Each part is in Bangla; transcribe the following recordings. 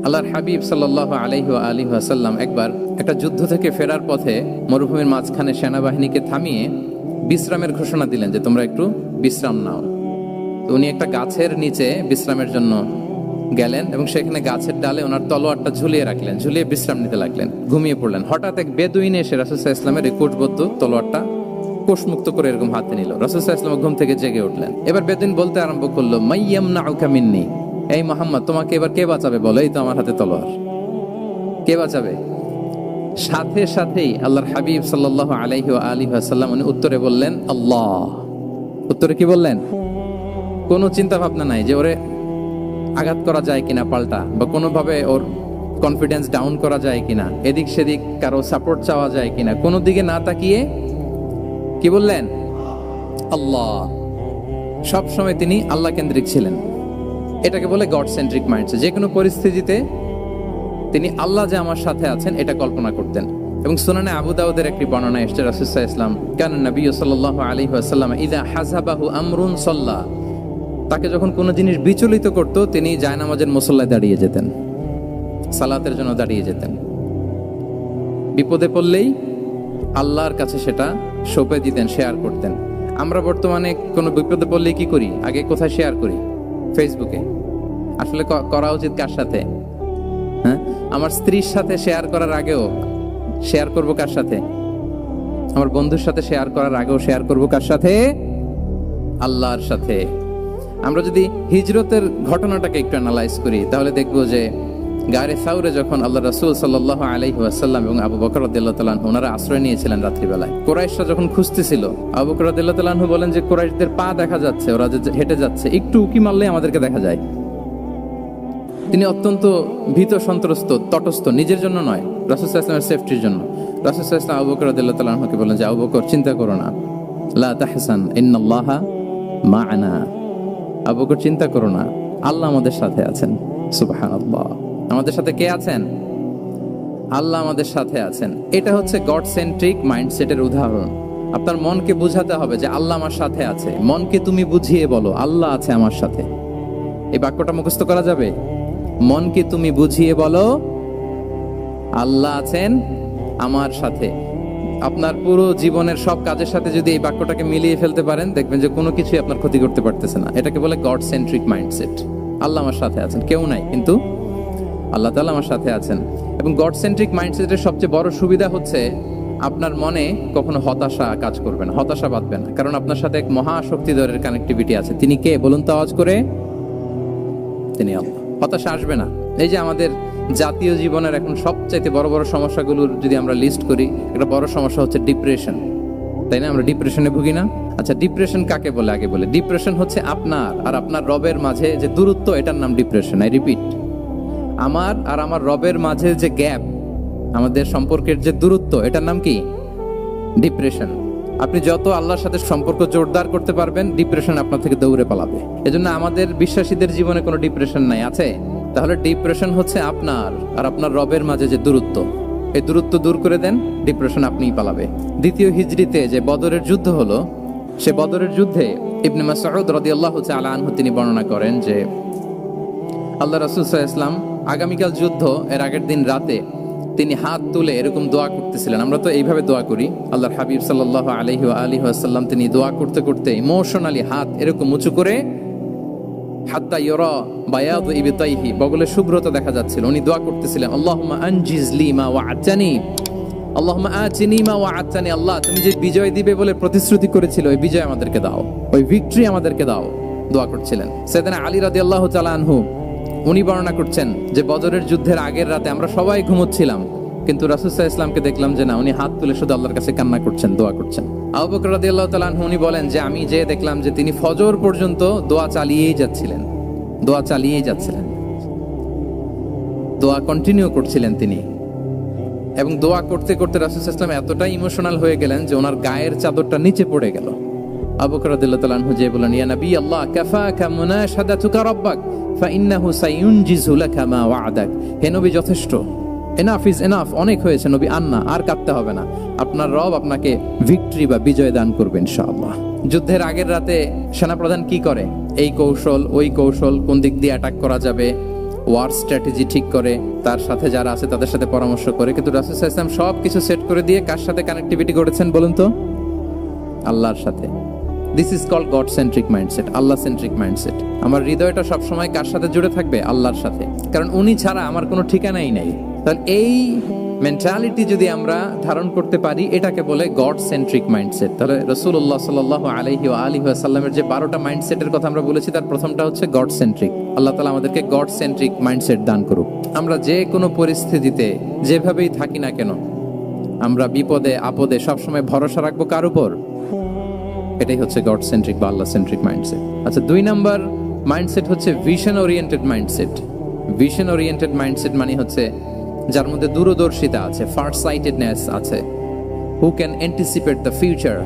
আল্লাহর হাবিব সাল্লাল্লাহু আলাইহি ওয়া আলিহি ওয়াসাল্লাম একবার একটা যুদ্ধ থেকে ফেরার পথে মরুভূমির মাঝখানে সেনাবাহিনীকে থামিয়ে বিশ্রামের ঘোষণা দিলেন যে তোমরা একটু বিশ্রাম নাও। তো উনি একটা গাছের নিচে বিশ্রামের জন্য গেলেন এবং সেখানে গাছের ডালে ওনার তলোয়ারটা ঝুলিয়ে রাখলেন, ঝুলিয়ে বিশ্রাম নিতে লাগলেন, ঘুমিয়ে পড়লেন। হঠাৎ এক বেদুইন এসে রাসূল সাল্লাল্লাহু আলাইহি ওয়াসাল্লামের এই কোষবদ্ধ তলোয়ারটা কোষমুক্ত করে এরকম হাতে নিল। রাসূল সাল্লাল্লাহু আলাইহি ওয়াসাল্লাম ঘুম থেকে জেগে উঠলেন। এবার বেদুইন বলতে আরম্ভ করলো, মাইয়ামনাউকা মিন্নি, এই মুহাম্মদ তোমাকে এবার কে বাঁচাবে বলো, এই তো আমার হাতে তলোয়ার, কে বাঁচাবে? সাথে সাথেই আল্লাহর হাবিব সাল্লাল্লাহু আলাইহি ওয়া আলিহি ওয়াসাল্লাম উনি উত্তরে বললেন আল্লাহ। উত্তরে কি বললেন? কোনো চিন্তা ভাবনা নাই যে ওরে আঘাত করা যায় কিনা পাল্টা, বা কোনোভাবে ওর কনফিডেন্স ডাউন করা যায় কিনা, এদিক সেদিক কারো সাপোর্ট চাওয়া যায় কিনা, কোনো দিকে না তাকিয়ে কি বললেন? আল্লাহ। সব সময় তিনি আল্লাহ কেন্দ্রিক ছিলেন। এটাকে বলে গড সেন্ট্রিক মাইন্ডসেট। যে কোনো পরিস্থিতিতে তিনি আল্লাহ যে আমার সাথে আছেন এটা কল্পনা করতেন। এবং সুনানে আবু দাউদের একটি বর্ণনা এসেছে, রাসূল সাল্লাল্লাহু আলাইহি ওয়াসাল্লাম কান নবী সাল্লাল্লাহু আলাইহি ওয়াসাল্লাম ইযা হাযাবাহু আমরুন সাল্লা, তাকে যখন কোনো জিনিস বিচলিত করত তিনি জায়নামাজের মুসল্লায় দাঁড়িয়ে যেতেন, সালাতের জন্য দাঁড়িয়ে যেতেন। বিপদে পড়লেই আল্লাহর কাছে সেটা সঁপে দিতেন, শেয়ার করতেন। আমরা বর্তমানে কোনো বিপদে পড়লেই কি করি? আগে কোথায় শেয়ার করি? ফেসবুকে। আসলে করা উচিত কার সাথে? হ্যাঁ, আমার স্ত্রীর সাথে শেয়ার করার আগেও শেয়ার করব কার সাথে? আমার বন্ধুর সাথে শেয়ার করার আগেও শেয়ার করব কার সাথে? আল্লাহর সাথে। আমরা যদি হিজরতের ঘটনাটাকে একটু অ্যানালাইজ করি তাহলে দেখবো যে গারে সাউরে যখন আল্লাহ রাসূল সাল্লাল্লাহু আলাইহি ওয়াসাল্লাম এবং আবু বকর রাদিয়াল্লাহু তাআলা আনহু ওনারা আশ্রয় নিয়েছিলেন রাত্রিবেলায়। কুরাইশরা যখন খুঁজতেছিল, আবু বকর রাদিয়াল্লাহু তাআলা আনহু বলেন যে কুরাইশদের পা দেখা যাচ্ছে, ওরা যে হেঁটে যাচ্ছে, একটু উকি মারলেই আমাদেরকে দেখা যায়। তিনি অত্যন্ত ভীত সন্ত্রস্ত, তটস্থ, নিজের জন্য নয়, রাসূল সাল্লাল্লাহু আলাইহি ওয়াসাল্লামের সেফটির জন্য। রাসূল সাল্লাল্লাহু আলাইহি ওয়াসাল্লাম আবু বকর রাদিয়াল্লাহু তাআলা আনহুকে বলেন যে আবু বকর চিন্তা করো না, লা তাহসান ইন্নাল্লাহা মা'ানা, আবু বকর চিন্তা করো না, আল্লাহ আমাদের সাথে আছেন। সুবহানাল্লাহ। আমাদের সাথে কে আছেন? আল্লাহ আমাদের সাথে আছেন। এটা হচ্ছে গড সেন্ট্রিক মাইন্ডসেটের উদাহরণ। আপনার মনকে বুঝাতে হবে যে আল্লাহ আমার সাথে আছে। মনকে তুমি বুঝিয়ে বলো আল্লাহ আছে আমার সাথে। এই বাক্যটা মুখস্থ করা যাবে? মনকে তুমি বুঝিয়ে বলো আল্লাহ আছেন আমার সাথে। আপনার পুরো জীবনের সব কাজের সাথে যদি এই বাক্যটাকে মিলিয়ে ফেলতে পারেন দেখবেন যে কোনো কিছুই আপনার ক্ষতি করতে পারতেছে না। এটাকে বলে গড সেন্ট্রিক মাইন্ডসেট। আল্লাহ আমার সাথে আছেন, কেউ নাই কিন্তু আল্লাহ তাআলা আমার সাথে আছেন। এবং গড সেন্ট্রিক মাইন্ডসেটের সবচেয়ে বড় সুবিধা হচ্ছে আপনার মনে কখনো হতাশা কাজ করবে না, হতাশা বাঁধবে না, কারণ আপনার সাথে এক মহাশক্তিধরের কানেক্টিভিটি আছে। তিনি কে বলুন তো আওয়াজ করে? তিনি আল্লাহ। হতাশা আসবে না। এই যে আমাদের জাতীয় জীবনের এখন সবচাইতে বড় বড় সমস্যাগুলোর যদি আমরা লিস্ট করি, একটা বড় সমস্যা হচ্ছে ডিপ্রেশন, তাই না? আমরা ডিপ্রেশনে ভুগি না? আচ্ছা, ডিপ্রেশন কাকে বলে আগে বলে। ডিপ্রেশন হচ্ছে আপনার আর আপনার রবের মাঝে যে দূরত্ব, এটার নাম ডিপ্রেশন। আই রিপিট, আমার আর আমার রবের মাঝে যে গ্যাপ, আমাদের সম্পর্কের যে দূরত্ব, এটার নাম কি? ডিপ্রেশন। আপনি যত আল্লাহর সাথে সম্পর্ক জোরদার করতে পারবেন, ডিপ্রেশন আপনার থেকে দৌড়ে পালাবে। এজন্য আমাদের বিশ্বাসীদের জীবনে কোনো ডিপ্রেশন নাই, আছে? তাহলে ডিপ্রেশন হচ্ছে আপনার আর আপনার রবের মাঝে যে দূরত্ব, এই দূরত্ব দূর করে দেন, ডিপ্রেশন আপনিই পালাবে। দ্বিতীয় হিজরিতে যে বদরের যুদ্ধ হলো, সে বদরের যুদ্ধে ইবনে মাসউদ রাদিয়াল্লাহু তাআলা আনহু তিনি বর্ণনা করেন যে আল্লাহ রাসূল সাল্লাল্লাহু আলাইহি ওয়াসাল্লাম আগামীকাল যুদ্ধ, এর আগের দিন রাতে তিনি হাত তুলে এরকম দোয়া করতেছিলেন। আমরা তো এইভাবে দোয়া করি। আল্লাহর হাবিব সাল্লাল্লাহু আলাইহি ওয়া আলিহি ওয়াসাল্লাম তিনি দোয়া করতে করতে ইমোশনালি হাত এরকম উঁচু করে, হাত্তা ইউরা বায়াদু ইবতাইহি, বগলে শুভ্রতা দেখা যাচ্ছিল। উনি দোয়া করতেছিলেন আল্লাহুম্মা আনজিজ লি মা ওয়া'আতানি, আল্লাহুম্মা আতিনি মা ওয়া'আতানি, আল্লাহ তুমি যে বিজয় দিবে বলে প্রতিশ্রুতি করেছিল, ওই বিজয় আমাদেরকে দাও, ওই ভিক্টরি আমাদেরকে দাও। দোয়া করছিলেন। সাইয়েদনা আলী রাদিয়াল্লাহু তাআলা আনহু উনি বর্ণনা করছেন যে বদরের যুদ্ধের আগের রাতে আমরা সবাই ঘুমোচ্ছিলাম, কিন্তু রাসূল সাল্লাল্লাহু আলাইহি ওয়াসাল্লামকে দেখলাম যে না, উনি হাত তুলে শুধু আল্লাহর কাছে কান্না করছেন, দোয়া করছেন। আবু বকর রাদিয়াল্লাহু তাআলা আনহু উনি বলেন যে আমি যে দেখলাম যে তিনি ফজর পর্যন্ত দোয়া চালিয়েই যাচ্ছিলেন, দোয়া চালিয়েই যাচ্ছিলেন, দোয়া কন্টিনিউ করছিলেন তিনি। এবং দোয়া করতে করতে রাসূল সাল্লাল্লাহু আলাইহি ওয়াসাল্লাম এতটাই ইমোশনাল হয়ে গেলেন যে ওনার গায়ের চাদরটা নিচে পড়ে গেল। আবু বকর রাদিয়াল্লাহু তাআলা আনহু যে বলেন ইয়া নবী আল্লাহ কাফাকা মুনাশাদাতুকা রাব্বাক ফাইন্নাহু সাইউনজিজু লাকা মা ওয়া'দাক, হে নবী যথেষ্ট, এনাফ ইজ এনাফ, অনেক হয়েছে নবী, আর কাঁদতে হবে না, আপনার রব আপনাকে ভিক্টরি বা বিজয় দান করবে ইনশাআল্লাহ। যুদ্ধের আগের রাতে সেনাপ্রধান কি করে? এই কৌশল ওই কৌশল, কোন দিক দিয়ে অ্যাটাক করা যাবে, ওয়ার স্ট্র্যাটেজি ঠিক করে, তার সাথে যারা আছে তাদের সাথে পরামর্শ করে। কিন্তু রাসূল সাল্লাল্লাহু আলাইহি ওয়াসাল্লাম সব কিছু সেট করে দিয়ে কার সাথে কানেক্টিভিটি করেছেন বলুন তো? আল্লাহর সাথে। This is called God centric mindset, Allah centric mindset. আমার হৃদয়টা সবসময় কার সাথে জুড়ে থাকবে? আল্লাহর সাথে, কারণ উনি ছাড়া আমার কোনো ঠিকানাই নাই। তাহলে এই মেন্টালিটি যদি আমরা ধারণ করতে পারি, এটাকে বলে গড সেন্ট্রিক মাইন্ডসেট। তাহলে রাসূলুল্লাহ সাল্লাল্লাহু আলাইহি ওয়া আলিহি ওয়াসাল্লামের যে 12টা মাইন্ডসেটের কথা আমরা বলেছি, তার প্রথমটা হচ্ছে গড সেন্ট্রিক। আল্লাহ তাআলা আমাদেরকে গড সেন্ট্রিক মাইন্ডসেট দান করুক। আমরা যে কোনো পরিস্থিতিতে যেভাবেই থাকি না কেন, আমরা বিপদে আপদে সবসময় ভরসা রাখবো কার উপর? এটাই হচ্ছে গড সেন্ট্রিক বা আল্লাহ সেন্ট্রিক মাইন্ডসেট। আচ্ছা, 2 নাম্বার মাইন্ডসেট হচ্ছে vision oriented mindset. Vision oriented mindset মানে হচ্ছে যার মধ্যে দূরদর্শিতা আছে, ফার সাইটেডনেস আছে, who can anticipate the future,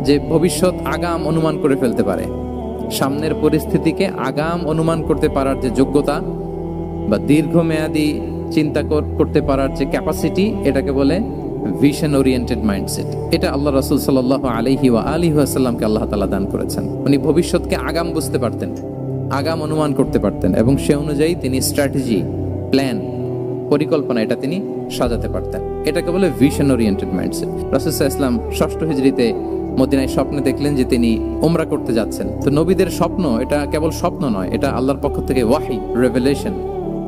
যে ভবিষ্যৎ আগাম অনুমান করে ফেলতে পারে, সামনের পরিস্থিতিকে আগাম অনুমান করতে পারার যে যোগ্যতা বা দীর্ঘমেয়াদী চিন্তা করতে পারার যে ক্যাপাসিটি, এটাকে বলে ভিশন ওরিয়েন্টেড মাইন্ডসেট। এটা আল্লাহ রাসূল সাল্লাল্লাহু আলাইহি ওয়া আলিহি ওয়াসাল্লামকে আল্লাহ তাআলা দান করেছেন। উনি ভবিষ্যৎকে আগাম বুঝতে পারতেন, আগাম অনুমান করতে পারতেন, এবং সে অনুযায়ী তিনি স্ট্র্যাটেজি, প্ল্যান, পরিকল্পনা এটা তিনি সাজাতে পারতেন। এটাকে বলে ভিশন ওরিয়েন্টেড মাইন্ডসেট। রাসূল সাল্লাল্লাহু আলাইহি ওয়াসাল্লাম 6ষ্ঠ হিজরিতে মদিনায় স্বপ্নে দেখলেন যে তিনি উমরা করতে যাচ্ছেন। তো নবীদের স্বপ্ন এটা কেবল স্বপ্ন নয়, এটা আল্লাহর পক্ষ থেকে ওয়াহি, রেভেলেশন।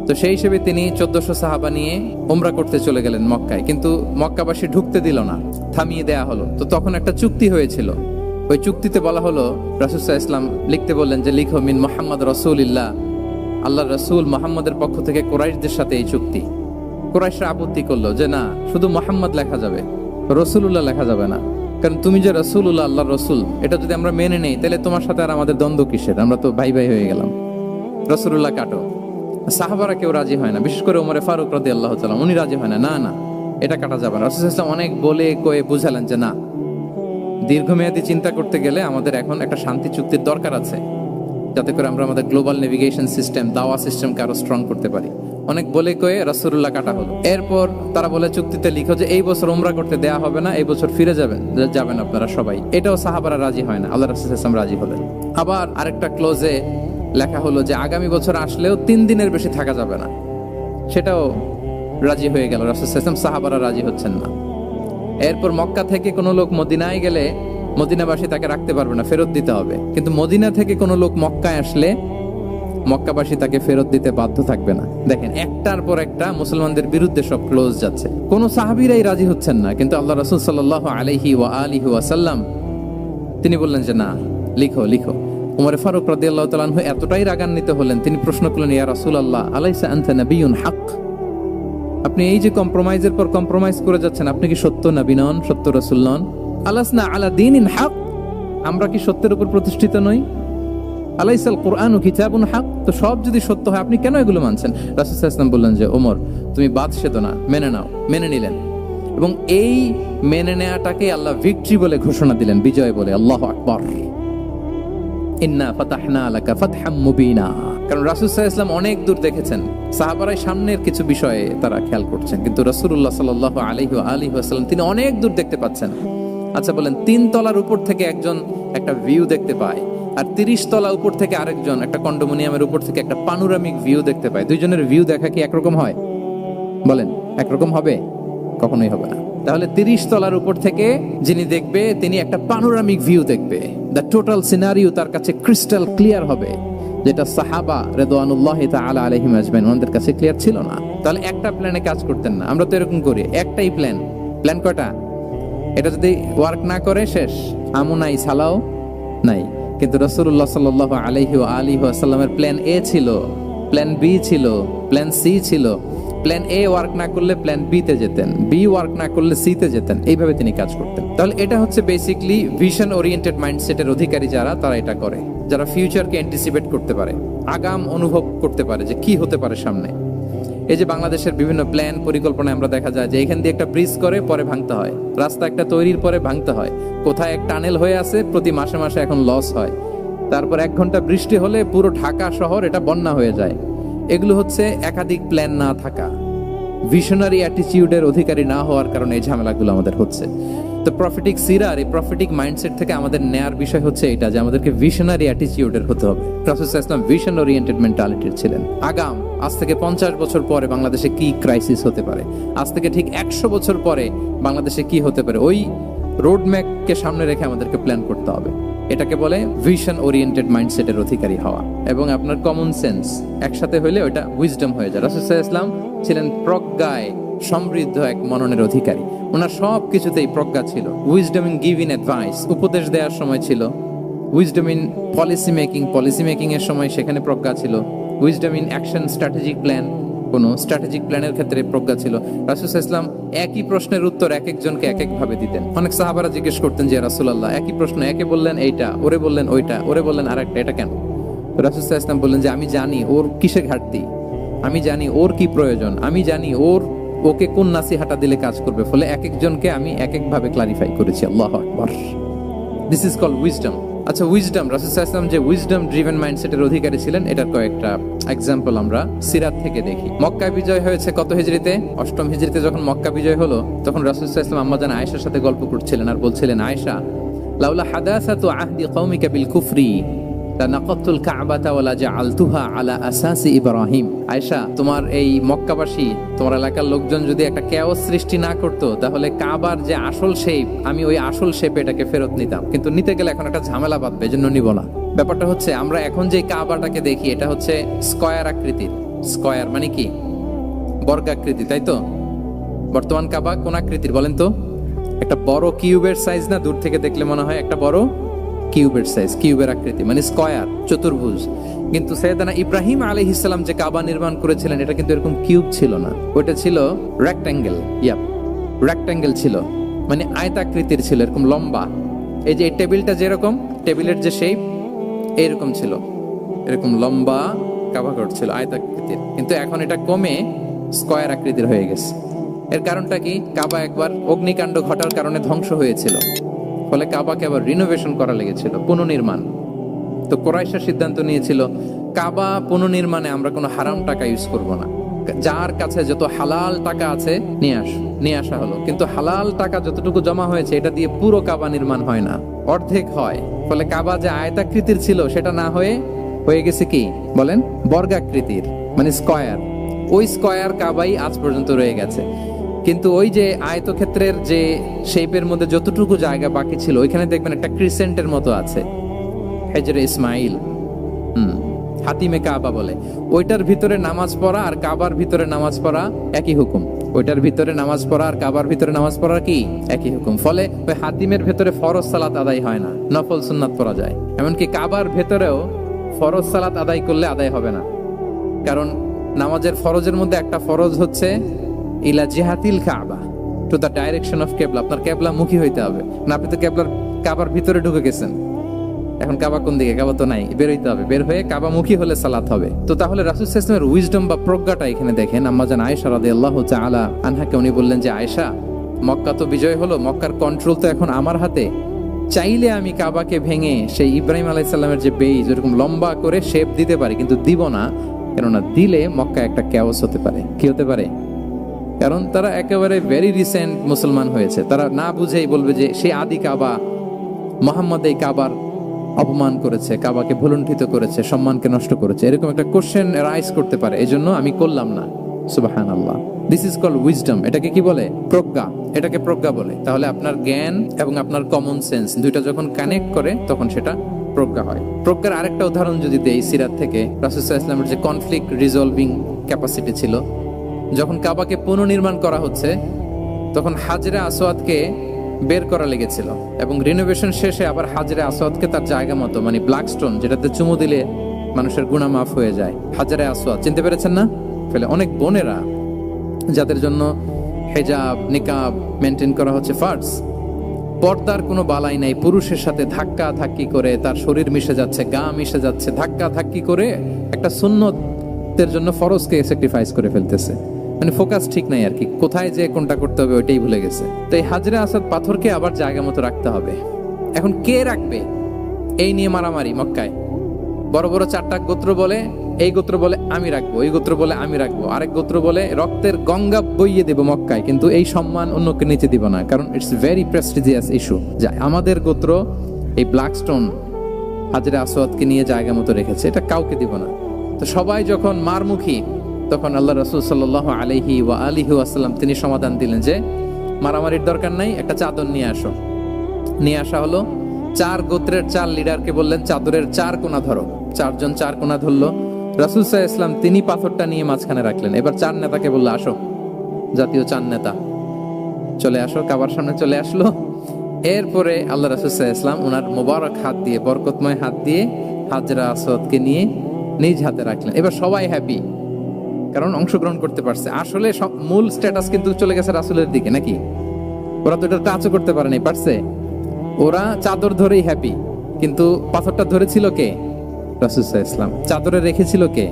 তো সেই হিসেবে তিনি 1400 সাহাবা নিয়ে উমরা করতে চলে গেলেন মক্কায়, কিন্তু মক্কাবাসী ঢুকতে দিল না, থামিয়ে দেয়া হলো। তো তখন একটা চুক্তি হয়েছিল, ওই চুক্তিতে বলা হলো, রাসূল সাল্লাল্লাহু আলাইহি ওয়াসাল্লাম লিখতে বললেন যে লিখো মিন মুহাম্মদ রাসূলিল্লাহ, আল্লাহর রাসূল মুহাম্মদের পক্ষ থেকে কুরাইশদের সাথে এই চুক্তি। কুরাইশরা আপত্তি করলো যে না, শুধু মুহাম্মদ লেখা যাবে, রাসূলুল্লাহ লেখা যাবে না, কারণ তুমি যে রাসূলুল্লাহ, আল্লাহর রাসূল, এটা যদি আমরা মেনে নেই তাহলে তোমার সাথে আর আমাদের দ্বন্দ্ব কিসের, আমরা তো ভাই ভাই হয়ে গেলাম, রাসূলুল্লাহ কাটো। সাহাবারা কেউ রাজি হয় না, বিশেষ করে ওমরে ফারুক রাদিয়াল্লাহু তাআলা, উনি রাজি হয় না, না না এটা কাটা যাবে না। রাসূল সাল্লাল্লাহু আলাইহি ওয়াসাল্লাম অনেক বলে কয়ে বুঝালেন যে না, দীর্ঘমেয়াদী চিন্তা করতে গেলে আমাদের এখন একটা শান্তি চুক্তির দরকার আছে, যাতে করে আমরা আমাদের গ্লোবাল নেভিগেশন সিস্টেম, দাওয়া সিস্টেমকে আরো স্ট্রং করতে পারি। অনেক বলে কয়ে রাসূলুল্লাহ কাটা হলো। এরপর তারা বলে চুক্তিতে লিখো যে এই বছর উমরা করতে দেয়া হবে না, এই বছর ফিরে যাবেন আপনারা সবাই। এটাও সাহাবারা রাজি হয় না, আল্লাহ রাসূল সাল্লাল্লাহু আলাইহি ওয়াসাল্লাম রাজি হলেন। আবার আরেকটা ক্লোজে লেখা হলো যে আগামী বছর আসলেও 3 দিনের বেশি থাকা যাবে না, সেটাও রাজি হয়ে গেল। রাসূল সাল্লাল্লাহু আলাইহি ওয়াসাল্লাম, সাহাবারা রাজি হচ্ছেন না। এরপর মক্কা থেকে কোনো লোক মদিনায় গেলে মদিনাবাসী তাকে রাখতে পারবে না, ফেরত দিতে হবে। কিন্তু মদিনা থেকে কোনো লোক মক্কায় আসলে মক্কাবাসী তাকে ফেরত দিতে বাধ্য থাকবে না। দেখেন, একটার পর একটা মুসলমানদের বিরুদ্ধে সব ক্লোজ যাচ্ছে, কোন সাহাবীরাই রাজি হচ্ছেন না। কিন্তু আল্লাহ রাসূল সাল্লাল্লাহু আলাইহি ওয়া আলিহি ওয়াসাল্লাম তিনি বললেন যে না, লিখো লিখো। উমর ফারুক রাদিয়াল্লাহু তাআলা আনহু এতটাই রাগান্বিত হলেন, তিনি প্রশ্ন করলেন, ইয়া রাসূলুল্লাহ, আলাইসা আনতা নাবিয়্যুন হক, আপনি এই যে কম্প্রোমাইজের পর কম্প্রোমাইজ করে যাচ্ছেন, আপনি কি সত্য নবী নন, সত্য রাসূল নন? আলাসনা আলা দীনিন হক, আমরা কি সত্যের উপর প্রতিষ্ঠিত নই? আলাইসাল কুরআনু কিতাবুন হক, তো সব যদি সত্য হয় আপনি কেন এগুলো মানছেন? রাসূল সাল্লাল্লাহু আলাইহি ওয়াসাল্লাম বললেন যে ওমর, তুমি বাদ সেতো না, মেনে নাও। মেনে নিলেন, এবং এই মেনে নেওয়াটাকে আল্লাহ ভিক্টরি বলে ঘোষণা দিলেন, বিজয় বলে। আল্লাহু আকবার। ইন্না ফাতাহনা লাকা ফাতহাম মুবিনা। কারণ রাসূল সাল্লাল্লাহু আলাইহি ওয়াসাল্লাম অনেক দূর দেখেছেন, সাহাবারাই সামনের কিছু বিষয়ে তারা খেয়াল করছেন, কিন্তু রাসূলুল্লাহ সাল্লাল্লাহু আলাইহি ওয়া আলিহি ওয়াসাল্লাম তিনি অনেক দূর দেখতে পাচ্ছেন। আচ্ছা বলেন, 3 তলার উপর থেকে একজন একটা ভিউ দেখতে পায়, আর 30 তলা উপর থেকে আরেকজন একটা কন্ডোমিনিয়ামের উপর থেকে একটা পানোরামিক ভিউ দেখতে পায়, দুইজনের ভিউ দেখা কি একরকম হয়? বলেন, একরকম হবে? কখনোই হবে না। তাহলে 30 তলার উপর থেকে যিনি দেখবে, তিনি একটা পানোরামিক ভিউ দেখবে, দ্য টোটাল সিনারিও তার কাছে ক্রিস্টাল ক্লিয়ার হবে, যেটা সাহাবা রিদওয়ানুল্লাহি তাআলা আলাইহিম আজমাইন ওনাদের কাছে ক্লিয়ার ছিল না। তাহলে একটা প্ল্যানে কাজ করতেন না। আমরা তো এরকম করি, একটাই প্ল্যান। প্ল্যান কয়টা? এটা যদি ওয়ার্ক না করে শেষ, আমু নাই, সালাও নাই। কিন্তু রাসূলুল্লাহ সাল্লাল্লাহু আলাইহি ওয়া আলিহি ওয়াসাল্লামের প্ল্যান এ ছিল, প্ল্যান বি ছিল, প্ল্যান সি ছিল। প্ল্যান এ ওয়ার্ক না করলে প্ল্যান বি তে যেতেন, বি ওয়ার্ক না করলে সি তে যেতেন, এইভাবে তিনি কাজ করতেন। তাহলে এটা হচ্ছে বেসিকলি ভিশন ওরিয়েন্টেড মাইন্ডসেটের অধিকারী যারা, তারা এটা করে, যারা ফিউচারকে অ্যান্টিসিপেট করতে পারে, আগাম অনুভব করতে পারে যে কি হতে পারে সামনে। এই যে বাংলাদেশের বিভিন্ন প্ল্যান পরিকল্পনায় আমরা দেখা যায় যে এখান দিয়ে একটা ব্রিজ করে পরে ভাঙতে হয়, রাস্তা একটা তৈরির পরে ভাঙতে হয়, কোথায় এক টানেল হয়ে আছে প্রতি মাসে মাসে এখন লস হয়, তারপর 1 ঘন্টা বৃষ্টি হলে পুরো ঢাকা শহর এটা বন্যা হয়ে যায়। এগুলো হচ্ছে একাধিক প্ল্যান না থাকা, ভিশনারি অ্যাটিটিউডের অধিকারী না হওয়ার কারণে এই ঝামেলাগুলো আমাদের হচ্ছে। তো প্রফেটিক সিরার এই প্রফেটিক মাইন্ডসেট থেকে আমাদের নেয়ার বিষয় হচ্ছে এটা যে আমাদেরকে ভিশনারি অ্যাটিটিউডের হতে হবে। রাসূল সাল্লাল্লাহু আলাইহি ওয়াসাল্লাম ভিশন ওরিয়েন্টেড মেন্টালিটির ছিলেন। আগাম আজ থেকে 50 বছর পরে বাংলাদেশে কি ক্রাইসিস হতে পারে, আজ থেকে ঠিক 100 বছর পরে বাংলাদেশে কি হতে পারে, ওই রোড ম্যাপকে সামনে রেখে আমাদেরকে প্ল্যান করতে হবে। এটাকে বলে ভিশন ওরিয়েন্টেড মাইন্ডসেটের অধিকারী হওয়া এবং আপনার কমন সেন্স একসাথে হইলে ওটা উইজডম হয়ে যায়। রাসূল সাল্লাল্লাহু আলাইহি ওয়াসাল্লাম ছিলেন প্রজ্ঞায় সমৃদ্ধ এক মননের অধিকারী। ওনার সব কিছুতেই প্রজ্ঞা ছিল। উইজডম ইন গিভিং অ্যাডভাইস, উপদেশ দেওয়ার সময় ছিল। উইজডম ইন পলিসি মেকিং এর সময় সেখানে প্রজ্ঞা ছিল। Wisdom in action strategic plan, কোনো স্ট্র্যাটেজিক প্ল্যানের ক্ষেত্রে প্রজ্ঞা ছিল। রাসূল সাল্লাল্লাহু আলাইহি ওয়াসাল্লাম একই প্রশ্নের উত্তর এক একজনকে এক এক ভাবে দিতেন। অনেক সাহাবারা জিজ্ঞেস করতেন যে রাসূলুল্লাহ একই প্রশ্ন, একে বললেন এইটা, ওরে বললেন ওইটা, ওরে বললেন আরেকটা, এটা কেন? রাসূল সাল্লাল্লাহু আলাইহি ওয়াসাল্লাম বললেন যে আমি জানি ওর কিসে ঘাটতি, আমি জানি ওর কি প্রয়োজন, আমি জানি ওকে কোন নাসিহাটা দিলে কাজ করবে, ফলে এক একজনকে আমি এক এক ভাবে ক্লারিফাই করেছি। আল্লাহু আকবার। This is called wisdom. আচ্ছা, উইজডম, রাসূল সাল্লাল্লাহু আলাইহি ওয়াসাল্লাম যে উইজডম ড্রিভেন মাইন্ডসেটের অধিকারী ছিলেন, এটার কয়েকটা এক্সাম্পল আমরা সিরাত থেকে দেখি। মক্কা বিজয় হয়েছে কত হিজরিতে? 8ম হিজরিতে যখন মক্কা বিজয় হলো, তখন রাসূল সাল্লাল্লাহু আলাইহি ওয়াসাল্লাম আম্মাজান আয়েশার সাথে গল্প করছিলেন আর বলছিলেন, আয়েশা, লাউলা হাদাসাতু আহদি কওমিকা বিল কুফরি লানাকাতুল কাবাতা ওয়ালা জাআলতুহা আলা আসাসি ইব্রাহিম। আয়েশা, তোমার এই মক্কাবাসী, তোমার এলাকার লোকজন যদি একটা কেওস সৃষ্টি না করতো, তাহলে কাবার যে আসল শেপ, আমি ওই আসল শেপে এটাকে ফেরত নিতাম, কিন্তু নিতে গেলে এখন একটা ঝামেলা বাঁধবে, এজন্য নিব না। ব্যাপারটা হচ্ছে আমরা এখন যে কাবাটাকে দেখি, এটা হচ্ছে স্কয়ার আকৃতির। স্কয়ার মানে কি? বর্গাকৃতি, তাই তো? বর্তমান কাবা কোন আকৃতির বলেন তো? একটা বড় কিউবের সাইজ না? দূর থেকে দেখলে মনে হয় একটা বড় কিউবের সাইজ, কিউবের আকৃতি মানে স্কয়ার, চতুর্ভুজ। কিন্তু সাইয়েদানা ইব্রাহিম আলাইহিস সালাম যে কাবা নির্মাণ করেছিলেন, এটা কিন্তু এরকম কিউব ছিল না, ওটা ছিল রেক্ট্যাঙ্গেল। রেক্ট্যাঙ্গেল ছিল, মানে আয়তাকৃতির ছিল, এরকম লম্বা। এই যে এই টেবিলটা যেরকম, টেবিলের যে শেপ এরকম ছিল, এরকম লম্বা কাবা ঘর ছিল আয়তাকৃতির। কিন্তু এখন এটা কমে স্কয়ার আকৃতির হয়ে গেছে। এর কারণটা কি? কাবা একবার অগ্নিকাণ্ড ঘটার কারণে ধ্বংস হয়েছিল, ফলে কাবাকে আবার রিনোভেশন করা লেগেছিল, পুনর্নির্মাণ। তো কুরাইশরা সিদ্ধান্ত নিয়েছিল কাবা পুনর্নির্মাণে আমরা কোনো হারাম টাকা ইউজ করব না, যার কাছে যত হালাল টাকা আছে নিয়ে আসা হলো। কিন্তু হালাল টাকা যতটুকু জমা হয়েছে, এটা দিয়ে পুরো কাবা নির্মাণ হয় না, অর্ধেক হয়। ফলে কাবা যে আয়তাকৃতির ছিল, সেটা না হয়ে গেছে কি বলেন? বর্গাকৃতির, মানে স্কয়ার। ওই স্কয়ার কাবাই আজ পর্যন্ত রয়ে গেছে। কিন্তু ওই যে আয়তক্ষেত্রের যে শেপের মধ্যে যতটুকু জায়গা বাকি ছিল, ওইখানে দেখবেন একটা ক্রিসেন্টের মতো আছে, হেজরে ইসমাইল, হাতিমে কাবা বলে। ওইটার ভিতরে নামাজ পড়া আর কাবার ভিতরে নামাজ পড়া একই হুকুম। ওইটার ভিতরে নামাজ পড়া আর কাবার ভিতরে নামাজ পড়া কি একই হুকুম। ফলে ওই হাতিমের ভেতরে ফরজ সালাত আদায় হয় না, নফল সুন্নাত পড়া যায়। এমনকি কাবার ভেতরেও ফরজ সালাত আদায় করলে আদায় হবে না, কারণ নামাজের ফরজের মধ্যে একটা ফরজ হচ্ছে ইলা জিহাতিল কাবা, টু দ্য ডাইরেকশন অফ কেবলা। আপনার কেবলা মুখী হইতে হবে না। আপনি তো কাবার ভিতরে ঢুকে গেছেন, এখন কাবা কোন দিকে? কাবা তো নাই, বের হইতে হবে। বের হয়ে কাবা মুখী হলে সালাত হবে। তো তাহলে রাসূল সাল্লাল্লাহু আলাইহি ওয়াসাল্লামের উইজডম বা প্রজ্ঞাটা এখানে দেখেন। আম্মাজান আয়েশা রাদিয়াল্লাহু তাআলা আনহাকে উনি বললেন যে, আয়েশা, মক্কা তো বিজয় হলো, মক্কার কন্ট্রোল তো এখন আমার হাতে। চাইলে আমি কাবাকে ভেঙে সেই ইব্রাহিম আলাইহিস সালামের যে বেইজ, এরকম লম্বা করে শেপ দিতে পারি, কিন্তু দিব না। কেননা দিলে মক্কা একটা কেওস হতে পারে। কি হতে পারে? কারণ তারা একেবারে ভেরি রিসেন্ট মুসলমান হয়েছে, তারা না বুঝেই বলবে যে সে আদি কাবা, মুহাম্মদ এই কাবার অপমান করেছে, কাবাকে ভুলুণ্ঠিত করেছে, সম্মানকে নষ্ট করেছে, এরকম একটা কোশ্চেন রাইজ করতে পারে। এই জন্য আমি করলাম না। সুবহানাল্লাহ। This is called wisdom. এটাকে কি বলে? প্রজ্ঞা। এটাকে প্রজ্ঞা বলে। তাহলে আপনার জ্ঞান এবং আপনার কমন সেন্স দুইটা যখন কানেক্ট করে, তখন সেটা প্রজ্ঞা হয়। প্রজ্ঞার আরেকটা উদাহরণ যদি দেই সিরাত থেকে, রাসূল সাল্লাল্লাহু আলাইহি ওয়াসাল্লামের যে কনফ্লিক্ট রিজলভিং ক্যাপাসিটি ছিল, যখন কাবাকে পুনর্নির্মাণ করা হচ্ছে, তখন হাজরে আসওয়াদকে বের করা লেগেছিল, এবং রিনোভেশন শেষে আবার হাজরে আসওয়াদকে তার জায়গা মতো, মানে ব্ল্যাক স্টোন, যেটাতে চুমু দিলে মানুষের গুনাহ মাফ হয়ে যায়, হাজরে আসওয়াদ, চিনতে পেরেছেন না? ফলে অনেক বোনেরা যাদের জন্য হিজাব নিকাব মেনটেন করা হচ্ছে ফার্জ, পর্দার কোনো বালাই নাই, পুরুষের সাথে ধাক্কা ধাক্কি করে তার শরীর মিশে যাচ্ছে, গা মিশে যাচ্ছে, ধাক্কা ধাক্কি করে একটা সুন্নতের জন্য ফরজকে স্যাক্রিফাইস করে ফেলতেছে। মানে ফোকাস ঠিক নাই আর কি, কোথায় যে কোনটা করতে হবে ওইটাই ভুলে গেছে। তো এই হাজরে আসওয়াদ পাথরকে আবার জায়গা মতো রাখতে হবে। এখন কে রাখবে? এই নিয়ে মারামারি মক্কায়। বড় বড় 4টা গোত্র বলে এই গোত্র বলে আমি রাখবো, এই গোত্র বলে আমি রাখবো, আরেক গোত্র বলে রক্তের গঙ্গা বইয়ে দেবো মক্কায়, কিন্তু এই সম্মান অন্যকে নিচে দিব না, কারণ ইটস ভেরি প্রেস্টিজিয়াস ইস্যু। যে আমাদের গোত্র এই ব্ল্যাক স্টোন হাজরে আসওয়াদকে নিয়ে জায়গা মতো রেখেছে, এটা কাউকে দিব না। তো সবাই যখন মারমুখী, তখন আল্লাহ রাসূল সাল্লাল্লাহু আলাইহি ওয়া আলিহি ওয়াসাল্লাম তিনি সমাধান দিলেন যে মারামারির দরকার নাই, একটা চাদর নিয়ে আসো। নিয়ে আসা হলো। 4 গোত্রের 4 লিডারকে বললেন চাদরের 4 কোণা ধরো। 4 জন 4 কোণা ধরলো। রাসূল সাল্লাল্লাহু আলাইহি ওয়াসাল্লাম তিনি পাথরটা নিয়ে মাঝখানে রাখলেন। এবার 4 নেতাকে বললো আসো, জাতীয় 4 নেতা চলে আসো, কাবার সামনে চলে আসলো। এরপরে আল্লাহ রাসূল সাল্লাল্লাহু আলাইহি ওয়াসাল্লাম ওনার মোবারক হাত দিয়ে, বরকতময় হাত দিয়ে হাজরা আসওয়াদকে নিয়ে নিজ হাতে রাখলেন। এবার সবাই হ্যাপি, কারণ অংশগ্রহণ করতে পারছে। আসলে মূল স্ট্যাটাস কিন্তু চলে গেছে রাসূলের দিকে, নাকি? ওরা তো এটা টাচও করতে পারেনি, পারছে? ওরা চাদর ধরেই হ্যাপি, কিন্তু পাথরটা ধরেছিল কে? রাসূল সাল্লাল্লাহু আলাইহি ওয়াসাল্লাম। চাদরে রেখেছিল কে?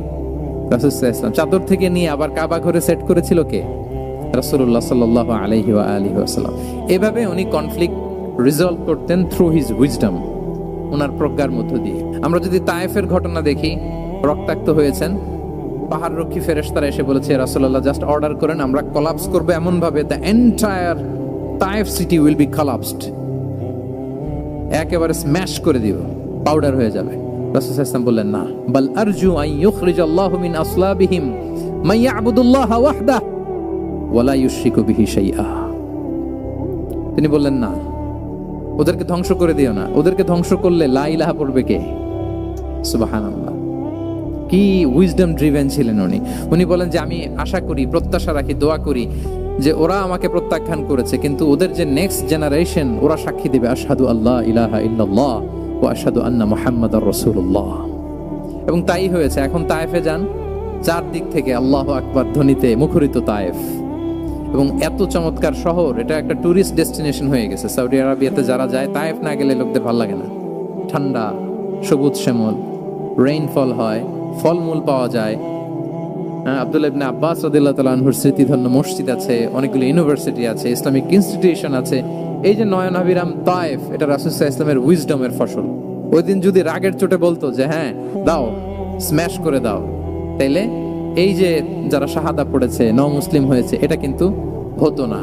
রাসূল সাল্লাল্লাহু আলাইহি ওয়াসাল্লাম। চাদর থেকে নিয়ে আবার কাবা ঘরে সেট করেছিল কে? রাসূলুল্লাহ সাল্লাল্লাহু আলাইহি ওয়া আলিহি ওয়াসাল্লাম। এভাবে উনি কনফ্লিক্ট রিজলভ করতেন থ্রু হিজ উইজডম, ওনার প্রজ্ঞার মধ্য দিয়ে। আমরা যদি তায়েফের ঘটনা দেখি, রক্তাক্ত হয়েছেন, পাহাড় রক্ষী ফেরেশতারা এসে বলেছে রাসূলুল্লাহ জাস্ট অর্ডার করেন, আমরা কোলাপস করব এমন ভাবে the entire Taif city will be collapsed, একেবারে স্ম্যাশ করে দিব, পাউডার হয়ে যাবে। রাসূল সাল্লাল্লাহু আলাইহি ওয়াসাল্লাম বললেন না, বাল আরজু আন ইউখরিজাল্লাহু মিন আসলাবিহিম মান ইয়াবুদুল্লাহা ওয়াহদাহু ওয়া লা ইউশরিকু বিহি শাইআ। তিনি বললেন না, ওদেরকে ধ্বংস করে দিও না, ওদেরকে ধ্বংস করলে লা ইলাহা পড়বে কে? সুবহানাল্লাহ। কি উইজডম ড্রিভেন ছিলেন উনি। উনি বলেন যে আমি আশা করি, প্রত্যাশা রাখি, দোয়া করি যে ওরা আমাকে প্রত্যাখ্যান করেছে, কিন্তু ওদের যে নেক্সট জেনারেশন, ওরা সাক্ষী দেবে আশহাদু আল্লাহ ইলাহা ইল্লাল্লাহ ওয়া আশহাদু আন্না মুহাম্মাদার রাসূলুল্লাহ। এবং তাই হয়েছে। এখন তায়েফে যান, চারদিক থেকে আল্লাহু আকবার ধ্বনিতে মুখরিত তায়েফ, এবং এত চমৎকার শহর, এটা একটা টুরিস্ট ডেস্টিনেশন হয়ে গেছে। সৌদি আরবিয়াতে যারা যায়, তায়েফ না গেলে লোকদের ভালো লাগে না। ঠান্ডা, সবুজ শ্যামল, রেইনফল হয়, ফলমূল পাওয়া যায়। আব্দুল্লাহ ইবনে আব্বাস রাদিয়াল্লাহু তাআলা আনহুর স্মৃতিধন্য মসজিদ আছে, অনেকগুলো ইউনিভার্সিটি আছে, ইসলামিক ইনস্টিটিউশন আছে। এই যে নয়নাভিরাম তায়েফ, এটা রাসূল সাল্লাল্লাহু আলাইহি ওয়াসাল্লামের উইজডমের ফসল। ওই দিন যদি রাগের চোটে বলতো যে হ্যাঁ দাও, স্ম্যাশ করে দাও, তাইলে এই যে যারা শাহাদা পড়েছে, নও মুসলিম হয়েছে, এটা কিন্তু হতো না।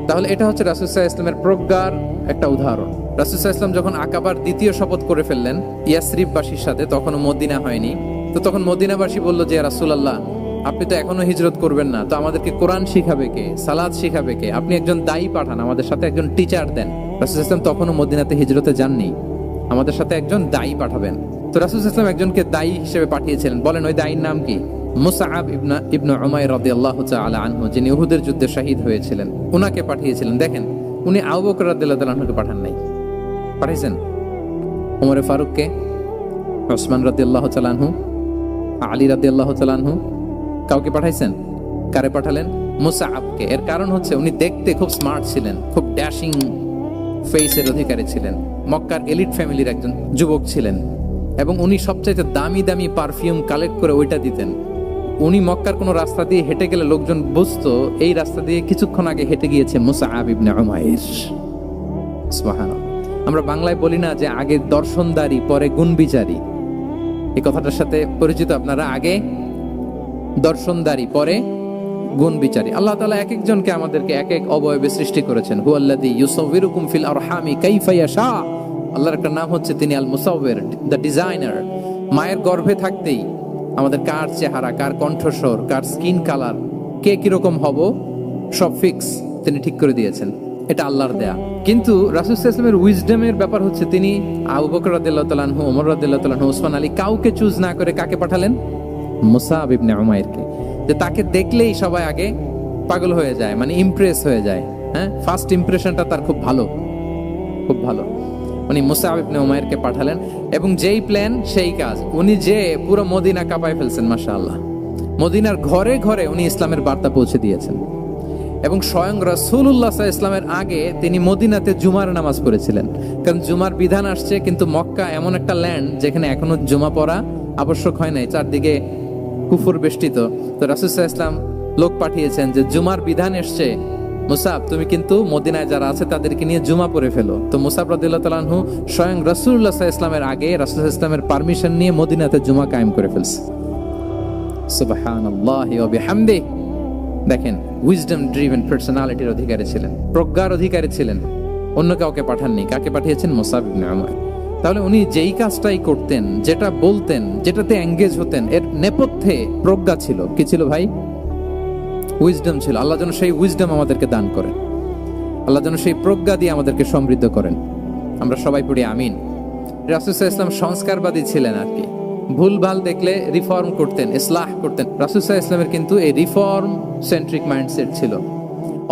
তাহলে এটা হচ্ছে রাসূল সাল্লাল্লাহু আলাইহি ওয়াসাল্লামের প্রজ্ঞার একটা উদাহরণ। রাসূল সাল্লাল্লাহু আলাইহি ওয়াসাল্লাম যখন আকাবার দ্বিতীয় শপথ করে ফেললেন ইয়াসরিববাসীর সাথে, তখনও মদিনা হয়নি। তো তখন মদিনাবাসী বলল যে রাসূলুল্লাহ, আপনি তো এখনো হিজরত করবেন না, তো আমাদেরকে কোরআন শিখাবে কে, সালাত শিখাবে কে? আপনি একজন দায়ী পাঠান, আমাদের সাথে একজন টিচার দেন। রাসূল সাল্লাল্লাহু আলাইহি ওয়াসাল্লাম তখনও মদিনাতে হিজরতে যাননি, আমাদের সাথে একজন দায়ী পাঠাবেন। তো রাসূল সাল্লাল্লাহু আলাইহি ওয়াসাল্লাম একজনকে দায়ী হিসেবে পাঠিয়েছিলেন। বলেন ওই দায়ীর নাম কি? মুসআব ইবনে উমাইর রাদিয়াল্লাহু তাআলা আনহু, যিনি উহুদের যুদ্ধে শহীদ হয়েছিলেন, উনাকে পাঠিয়েছিলেন। দেখেন, উনি আবু বকর রাদিয়াল্লাহু তাআলা আনহুকে পাঠান নাই, পাঠিয়েছেন ওমর ফারুককে, ওসমান রাদিয়াল্লাহু তাআলা আনহু, আলী রাদিয়াল্লাহু তাআলা আনহু। কাউকে পাঠাইছেন? কারে পাঠালেন? মুসআবকে। এর কারণ হচ্ছে উনি দেখতে খুব স্মার্ট ছিলেন, খুব ড্যাশিং ফেসের অধিকারী ছিলেন, মক্কার এলিট ফ্যামিলির একজন যুবক ছিলেন, এবং উনি সবচাইতে দামি দামি পারফিউম কালেক্ট করে ওইটা দিতেন। উনি মক্কার কোনো রাস্তা দিয়ে হেঁটে গেলে লোকজন বুঝতো এই রাস্তা দিয়ে কিছুক্ষণ আগে হেঁটে গিয়েছে মুসআব ইবনে উমাইর। সুবহানাল্লাহ। আমরা বাংলায় বলি না যে আগে দর্শনদারি পরে গুণ বিচারী? এই কথাটার সাথে পরিচিত আপনারা? আগে দর্শনদারি পরে গুণ বিচারী। আল্লাহ তাআলা এক একজনকে আমাদেরকে এক এক অবয়বে সৃষ্টি করেছেন। হুয়াল্লাযী ইউসাউবিরুকুম ফিল আরহামি কাইফা ইয়াশা। আল্লাহর একটা নাম হচ্ছে তিনি আল মুসাউবির, দ্য ডিজাইনার। মায়ের গর্ভে থাকতেই আমাদের কার চেহারা, কার কণ্ঠস্বর, কার স্কিন কালার, কে কিরকম হব, সব ফিক্স তিনি ঠিক করে দিয়েছেন। এটা আল্লাহর দেয়া। কিন্তু রাসূল সাল্লাল্লাহু আলাইহি ওয়াসাল্লামের উইজডমের ব্যাপার হচ্ছে তিনি আবু বকর রাদিয়াল্লাহু তাআলা আনহু, ওমর রাদিয়াল্লাহু তাআলা আনহু, ওসমান আলী, কাউকে চুজ না করে কাকে পাঠালেন? মুসআব ইবনে উমাইরকে। যে তাকে দেখলেই সবাই আগে পাগল হয়ে যায়, মানে ইমপ্রেস হয়ে যায়। হ্যাঁ, ফার্স্ট ইমপ্রেশনটা তার খুব ভালো, খুব ভালো। উনি মুসআব ইবনে উমাইরকে পাঠালেন, এবং যেই প্ল্যান সেই কাজ। উনি যে পুরো মদিনা কাঁপায় ফেলছেন, মাশাআল্লাহ। মদিনার ঘরে ঘরে উনি ইসলামের বার্তা পৌঁছে দিয়েছেন, এবং স্বয়ং রাসূলুল্লাহ সাল্লাল্লাহু আলাইহি ওয়াসাল্লামের আগে তিনি মদিনাতে জুমার নামাজ পড়েছিলেন। কারণ জুমার বিধান আসছে, কিন্তু মক্কা এমন একটা ল্যান্ড যেখানে এখনো জুমা পড়া আবশ্যক হয় নাই, চারদিকে কুফর বেষ্টিত। তো রাসূল সাল্লাল্লাহু আলাইহি ওয়াসাল্লাম লোক পাঠিয়েছেন যে জুমার বিধান এসছে, মুসাব তুমি কিন্তু মদিনায় যারা আছে তাদেরকে নিয়ে জুমা পড়ে ফেলো। তো মুসাব রাদিয়াল্লাহু তাআলা আনহু স্বয়ং রাসূলুল্লাহ সাল্লাল্লাহু আলাইহি ওয়াসাল্লামের আগে রাসূল সাল্লাল্লাহু আলাইহি ওয়াসাল্লামের পারমিশন নিয়ে মদিনাতে জুমা কায়েম করে ফেলছে। সুবহানাল্লাহি ওয়া বিহামদিহি। দেখেন, উইজডম ড্রিভেন পার্সোনালিটির অধিকারী ছিলেন, প্রজ্ঞার অধিকারী ছিলেন। অন্য কাউকে পাঠাননি। কাকে পাঠিয়েছেন? মুসআব ইবনে উমাইর। তাহলে উনি যেই কাজটাই করতেন, যেটা বলতেন, যেটাতে এঙ্গেজ হতেন, এর নেপথ্যে প্রজ্ঞা ছিল। কি ছিল ভাই? উইজডম ছিল। আল্লাহ যেন সেই উইজডম আমাদেরকে দান করেন, আল্লাহ যেন সেই প্রজ্ঞা দিয়ে আমাদেরকে সমৃদ্ধ করেন। আমরা সবাই পড়ি আমিন। রাসূল সাল্লাল্লাহু আলাইহি ওয়াসাল্লাম সংস্কারবাদী ছিলেন আর কি। ভুলভাল দেখলে রিফর্ম করতেন, ইসলাহ করতেন। রাসূল সাল্লাল্লাহু আলাইহি ওয়াসাল্লামের কিন্তু এই রিফর্ম সেন্ট্রিক মাইন্ডসেট ছিল।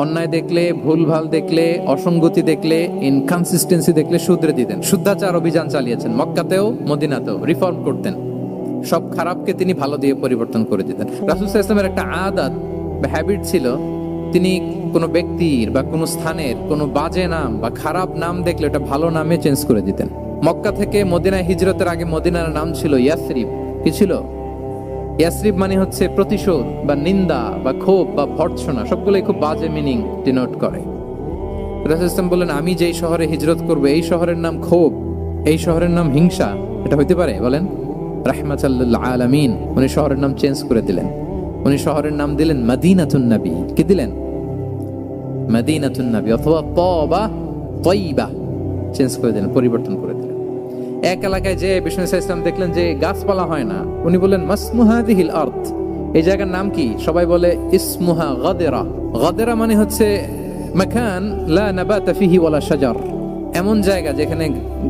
অন্যায় দেখলে, ভুলভাল দেখলে, অসঙ্গতি দেখলে, ইনকনসিস্টেন্সি দেখলে শুধরে দিতেন। শুদ্ধাচার অভিযান চালিয়েছেন মক্কাতেও মদিনাতেও, রিফর্ম করতেন। সব খারাপকে তিনি ভালো দিয়ে পরিবর্তন করে দিতেন। রাসূল সাল্লাল্লাহু আলাইহি ওয়াসাল্লামের একটা আদত বা হ্যাবিট ছিল, তিনি কোনো ব্যক্তির বা কোনো স্থানের কোনো বাজে নাম বা খারাপ নাম দেখলে ওটা ভালো নামে চেঞ্জ করে দিতেন। মক্কা থেকে মদিনায় হিজরতের আগে মদিনার নাম ছিল ইয়াসরিব। কি ছিল? ইয়াসরিব মানে হচ্ছে প্রতিশোধ বা নিন্দা বা ক্ষোভ বা ভর্ৎসনা, সবগুলোই খুব বাজে মিনিং ডিনোট করে। রাসূল সাল্লাল্লাহু আলাইহি ওয়াসাল্লাম বললেন, আমি যেই শহরে হিজরত করব এই শহরের নাম ক্ষোভ, এই শহরের নাম হিংসা, এটা হইতে পারে? বলেন। রাহমাতাল লিল আলামিন, উনি শহরের নাম চেঞ্জ করে দিলেন। উনি শহরের নাম দিলেন মদিনাতুন নবী। কি দিলেন? মদিনাতুন নবী অথবা তাবা, তাইবা চেঞ্জ করে দিলেন, পরিবর্তন করে দিলেন। এক এলাকায় যে বিষ্ণু ইসলাম দেখলেন যে গাছপালা হয় না, উনি বললেন মাসমুহাদিহিল আরদ, এই জায়গার নাম কি? সবাই বলে ইসমুহা গাদেরা। গাদেরা মানে হচ্ছে মাকান লা নাবাতা ফিহি ওয়ালা শাজার, এমন জায়গা যেখানে